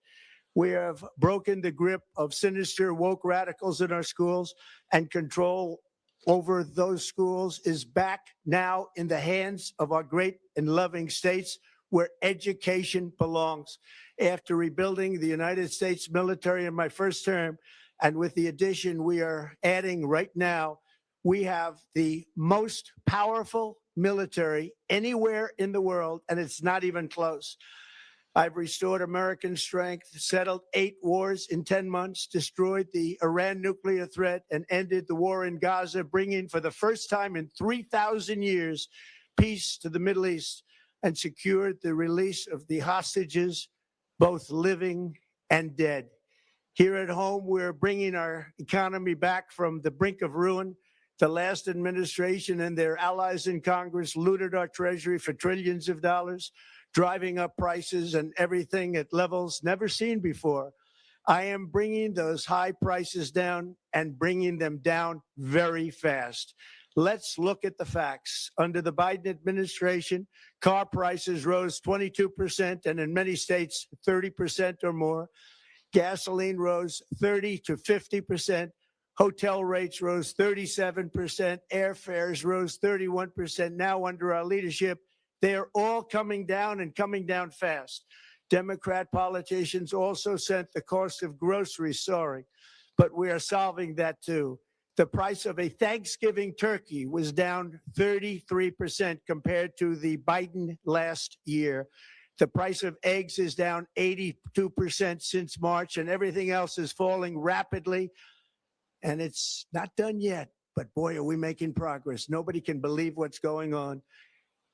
We have broken the grip of sinister woke radicals in our schools, and control over those schools is back now in the hands of our great and loving states where education belongs. After rebuilding the United States military in my first term, and with the addition we are adding right now, we have the most powerful military anywhere in the world, and it's not even close. I've restored American strength, settled 8 wars in 10 months, destroyed the Iran nuclear threat, and ended the war in Gaza, bringing for the first time in 3,000 years peace to the Middle East, and secured the release of the hostages, both living and dead. Here at home, we're bringing our economy back from the brink of ruin. The last administration and their allies in Congress looted our treasury for trillions of dollars, driving up prices and everything at levels never seen before. I am bringing those high prices down and bringing them down very fast. Let's look at the facts. Under the Biden administration, car prices rose 22%, and in many states, 30% or more. Gasoline rose 30 to 50%. Hotel rates rose 37%. Airfares rose 31%. Now, under our leadership, they are all coming down and coming down fast. Democrat politicians also sent the cost of groceries soaring, but we are solving that too. The price of a Thanksgiving turkey was down 33% compared to the Biden last year. The price of eggs is down 82% since March, and everything else is falling rapidly. And it's not done yet, but boy, are we making progress. Nobody can believe what's going on.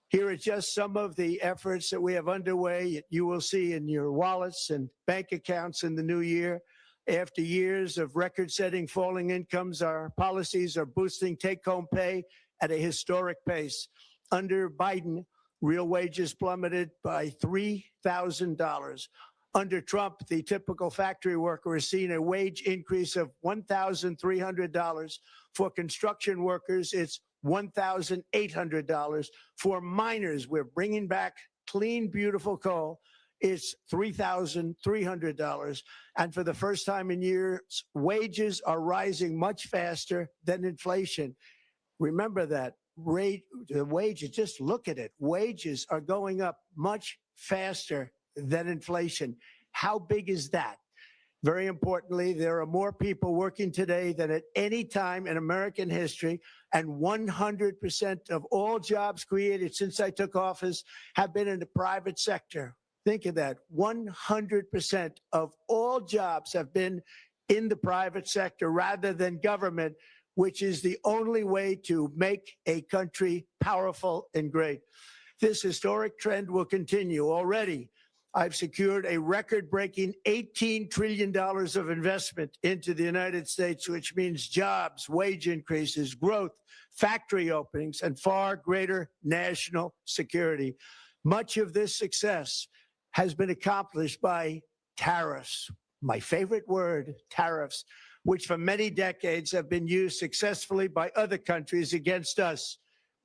Here are just some of the efforts that we have underway. You will see in your wallets and bank accounts in the new year. After years of record-setting falling incomes, our policies are boosting take-home pay at a historic pace. Under Biden, Real wages plummeted by $3,000. Under Trump, the typical factory worker has seen a wage increase of $1,300. For construction workers, it's $1,800. For miners, we're bringing back clean, beautiful coal. It's $3,300. And for the first time in years, wages are rising much faster than inflation. Remember that. The wages, just look at it. Wages are going up much faster than inflation. How big is that? Very importantly, there are more people working today than at any time in American history, and 100% of all jobs created since I took office have been in the private sector. Think of that. 100% of all jobs have been in the private sector rather than government, which is the only way to make a country powerful and great. This historic trend will continue. Already, I've secured a record-breaking $18 trillion of investment into the United States, which means jobs, wage increases, growth, factory openings, and far greater national security. Much of this success has been accomplished by tariffs. My favorite word, tariffs, which for many decades have been used successfully by other countries against us,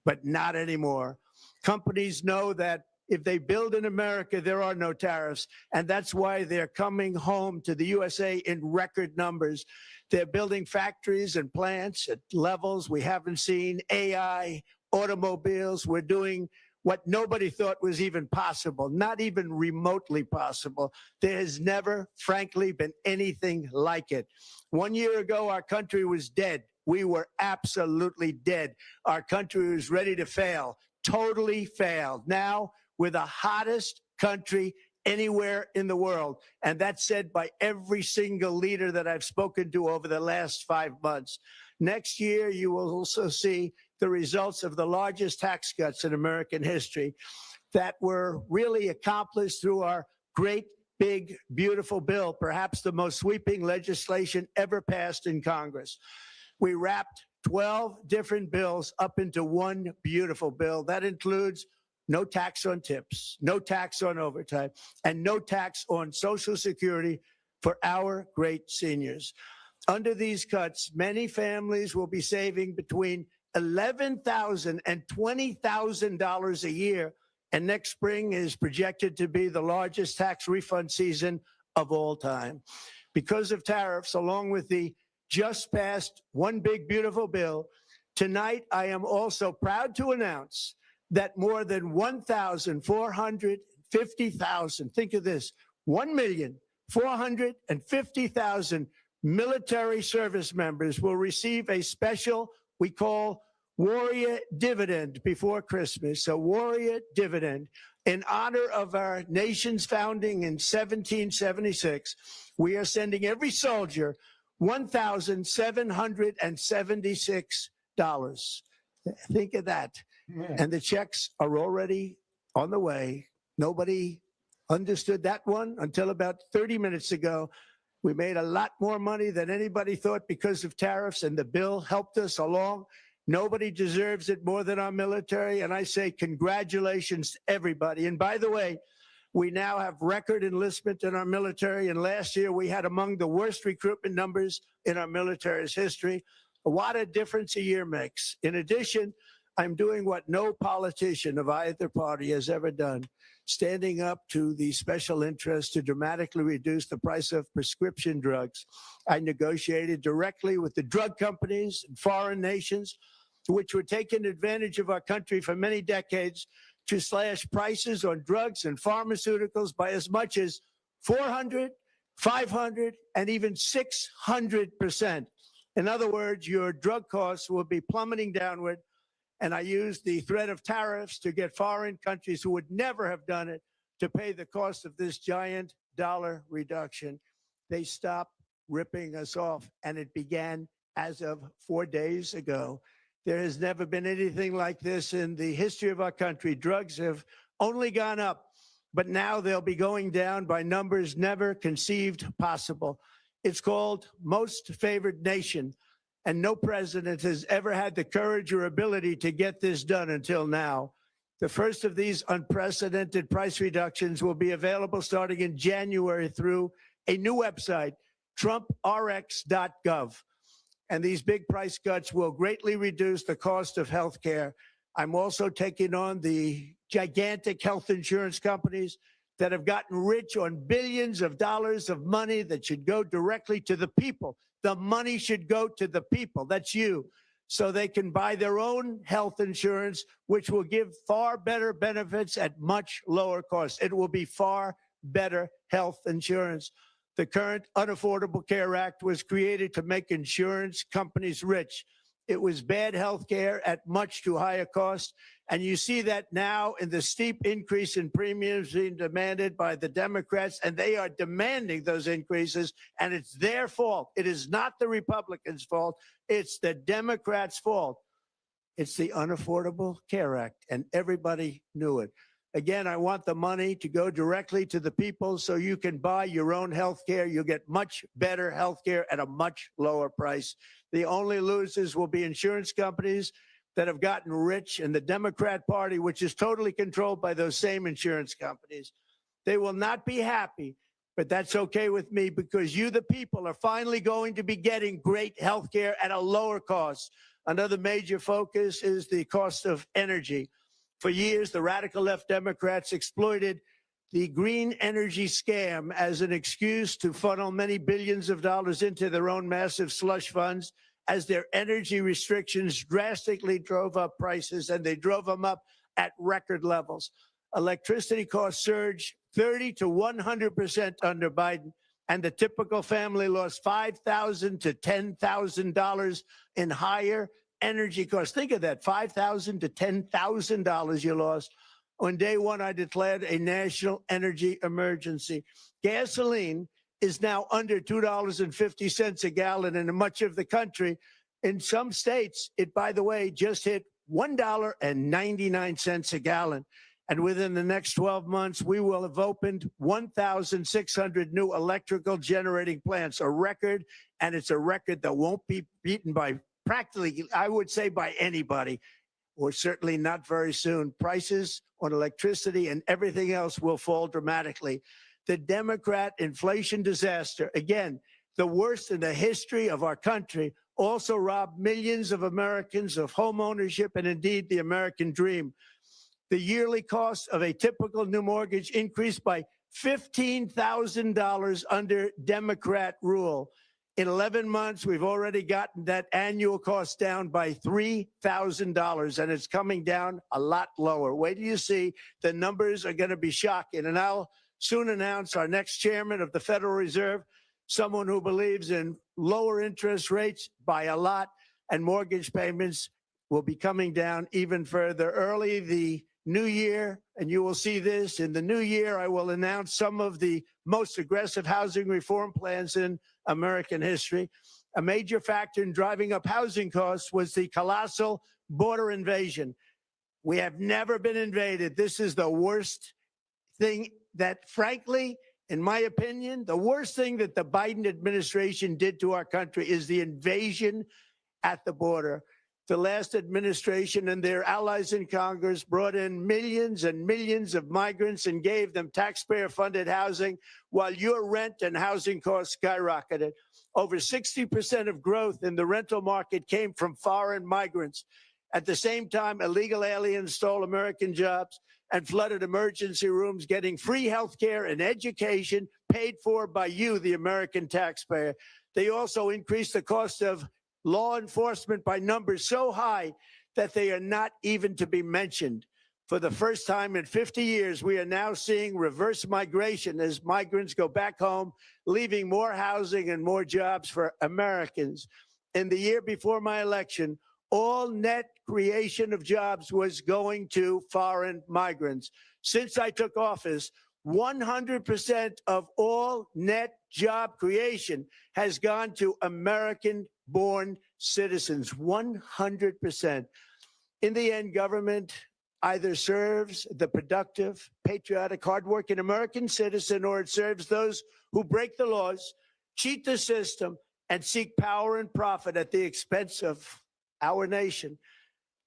but not anymore. Companies know that if they build in America, there are no tariffs, and that's why they're coming home to the USA in record numbers. They're building factories and plants at levels we haven't seen, AI, automobiles. We're doing what nobody thought was even possible, not even remotely possible. There has never, frankly, been anything like it. 1 year ago, our country was dead. We were absolutely dead. Our country was ready to fail, totally failed. Now, we're the hottest country anywhere in the world. And that's said by every single leader that I've spoken to over the last 5 months. Next year, you will also see the results of the largest tax cuts in American history that were really accomplished through our great, big, beautiful bill, perhaps the most sweeping legislation ever passed in Congress. We wrapped 12 different bills up into one beautiful bill. That includes no tax on tips, no tax on overtime, and no tax on Social Security for our great seniors. Under these cuts, many families will be saving between $11,000 and $20,000 a year, and next spring is projected to be the largest tax refund season of all time. Because of tariffs, along with the just passed One Big Beautiful Bill, tonight I am also proud to announce that more than 1,450,000, think of this, 1,450,000 military service members will receive a special, we call Warrior Dividend before Christmas, a Warrior Dividend. In honor of our nation's founding in 1776, we are sending every soldier $1,776. Think of that. And the checks are already on the way. Nobody understood that one until about 30 minutes ago. We made a lot more money than anybody thought because of tariffs, and the bill helped us along. Nobody deserves it more than our military, and I say congratulations to everybody. And by the way, we now have record enlistment in our military, and last year we had among the worst recruitment numbers in our military's history. What a difference a year makes. In addition, I'm doing what no politician of either party has ever done, standing up to the special interests to dramatically reduce the price of prescription drugs. I negotiated directly with the drug companies and foreign nations, which were taking advantage of our country for many decades, to slash prices on drugs and pharmaceuticals by as much as 400, 500, and even 600%. In other words, your drug costs will be plummeting downward. And I used the threat of tariffs to get foreign countries who would never have done it to pay the cost of this giant dollar reduction. They stopped ripping us off, and it began as of 4 days ago. There has never been anything like this in the history of our country. Drugs have only gone up, but now they'll be going down by numbers never conceived possible. It's called Most Favored Nation. And no president has ever had the courage or ability to get this done until now. The first of these unprecedented price reductions will be available starting in January through a new website, trumprx.gov. And these big price cuts will greatly reduce the cost of health care. I'm also taking on the gigantic health insurance companies that have gotten rich on billions of dollars of money that should go directly to the people. The money should go to the people. That's you. So they can buy their own health insurance, which will give far better benefits at much lower cost. It will be far better health insurance. The current Unaffordable Care Act was created to make insurance companies rich. It was bad health care at much too high a cost. And you see that now in the steep increase in premiums being demanded by the Democrats, and they are demanding those increases, and it's their fault. It is not the Republicans' fault. It's the Democrats' fault. It's the Unaffordable Care Act, and everybody knew it. Again, I want the money to go directly to the people so you can buy your own health care. You'll get much better health care at a much lower price. The only losers will be insurance companies that have gotten rich, and the Democrat Party, which is totally controlled by those same insurance companies. They will not be happy, but that's okay with me because you, the people, are finally going to be getting great health care at a lower cost. Another major focus is the cost of energy. For years, the radical left Democrats exploited the green energy scam as an excuse to funnel many billions of dollars into their own massive slush funds, as their energy restrictions drastically drove up prices, and they drove them up at record levels. Electricity costs surged 30 to 100% under Biden, and the typical family lost $5,000 to $10,000 in higher energy costs. Think of that, $5,000 to $10,000 you lost. On day one, I declared a national energy emergency. Gasoline is now under $2.50 a gallon in much of the country. In some states, it, by the way, just hit $1.99 a gallon. And within the next 12 months, we will have opened 1,600 new electrical generating plants, a record, and it's a record that won't be beaten by practically, I would say, by anybody, or certainly not very soon. Prices on electricity and everything else will fall dramatically. The Democrat inflation disaster, again, the worst in the history of our country, also robbed millions of Americans of home ownership and indeed the American dream. The yearly cost of a typical new mortgage increased by $15,000 under Democrat rule. In 11 months, we've already gotten that annual cost down by $3,000, and it's coming down a lot lower. Wait till you see, the numbers are going to be shocking. And I'll soon announce our next chairman of the Federal Reserve, someone who believes in lower interest rates by a lot, and mortgage payments will be coming down even further. Early the new year, and you will see this, in the new year, I will announce some of the most aggressive housing reform plans in American history. A major factor in driving up housing costs was the colossal border invasion. We have never been invaded. This is the worst thing that, frankly, in my opinion, the worst thing that the Biden administration did to our country is the invasion at the border. The last administration and their allies in Congress brought in millions and millions of migrants and gave them taxpayer-funded housing while your rent and housing costs skyrocketed. Over 60% of growth in the rental market came from foreign migrants. At the same time, illegal aliens stole American jobs and flooded emergency rooms, getting free health care and education paid for by you, the American taxpayer. They also increased the cost of law enforcement by numbers so high that they are not even to be mentioned. For the first time in 50 years, we are now seeing reverse migration as migrants go back home, leaving more housing and more jobs for Americans. In the year before my election, all net creation of jobs was going to foreign migrants. Since I took office, 100% of all net job creation has gone to American-born citizens, 100%. In the end, government either serves the productive, patriotic, hardworking American citizen, or it serves those who break the laws, cheat the system, and seek power and profit at the expense of our nation.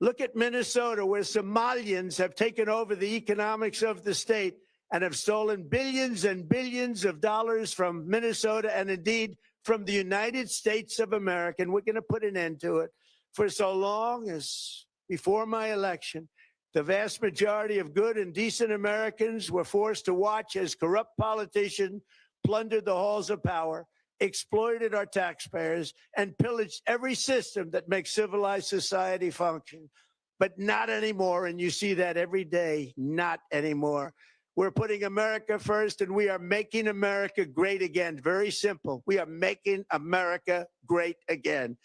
Look at Minnesota, where Somalians have taken over the economics of the state and have stolen billions and billions of dollars from Minnesota and indeed from the United States of America. And we're going to put an end to it. For so long as before my election, the vast majority of good and decent Americans were forced to watch as corrupt politicians plundered the halls of power, exploited our taxpayers, and pillaged every system that makes civilized society function. But not anymore, and you see that every day, not anymore. We're putting America first, and we are making America great again. Very simple. We are making America great again.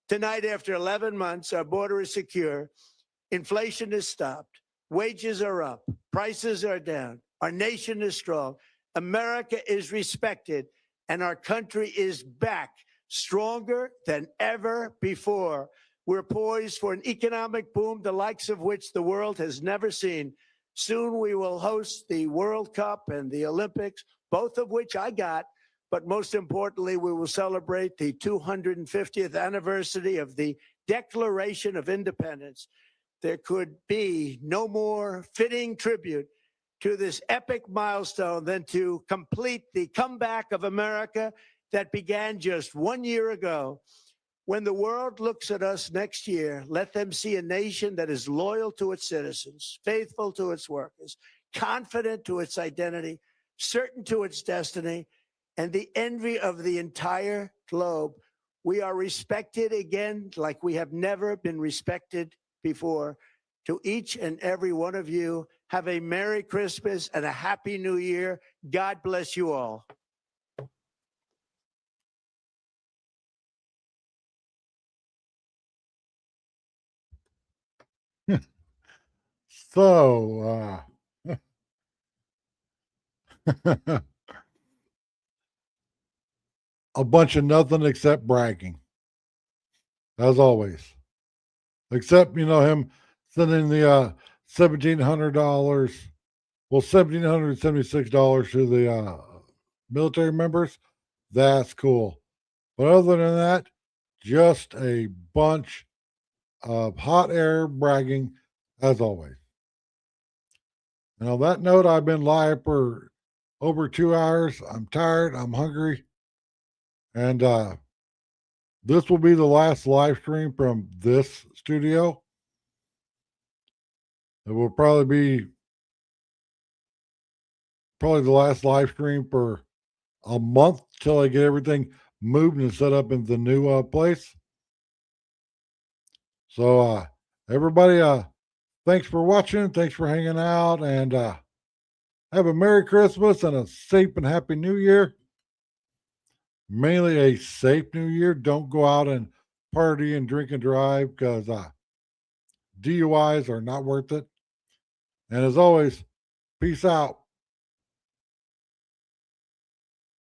Tonight, after 11 months, our border is secure. Inflation is stopped. Wages are up. Prices are down. Our nation is strong. America is respected, and our country is back, stronger than ever before. We're poised for an economic boom, the likes of which the world has never seen. Soon we will host the World Cup and the Olympics, both of which I got. But most importantly, we will celebrate the 250th anniversary of the Declaration of Independence. There could be no more fitting tribute to this epic milestone than to complete the comeback of America that began just 1 year ago. When the world looks at us next year, let them see a nation that is loyal to its citizens, faithful to its workers, confident to its identity, certain to its destiny, and the envy of the entire globe. We are respected again like we have never been respected before. To each and every one of you, have a Merry Christmas and a Happy New Year. God bless you all. So, a bunch of nothing except bragging, as always. Except, him sending the $1,700, well, $1,776 to the military members. That's cool. But other than that, just a bunch of hot air bragging, as always. And on that note, I've been live for over 2 hours. I'm tired. I'm hungry. And this will be the last live stream from this studio. It will probably be the last live stream for a month till I get everything moved and set up in the new place. So everybody, thanks for watching. Thanks for hanging out, and have a Merry Christmas and a safe and happy New Year. Mainly a safe New Year. Don't go out and party and drink and drive, because DUIs are not worth it. And as always, peace out.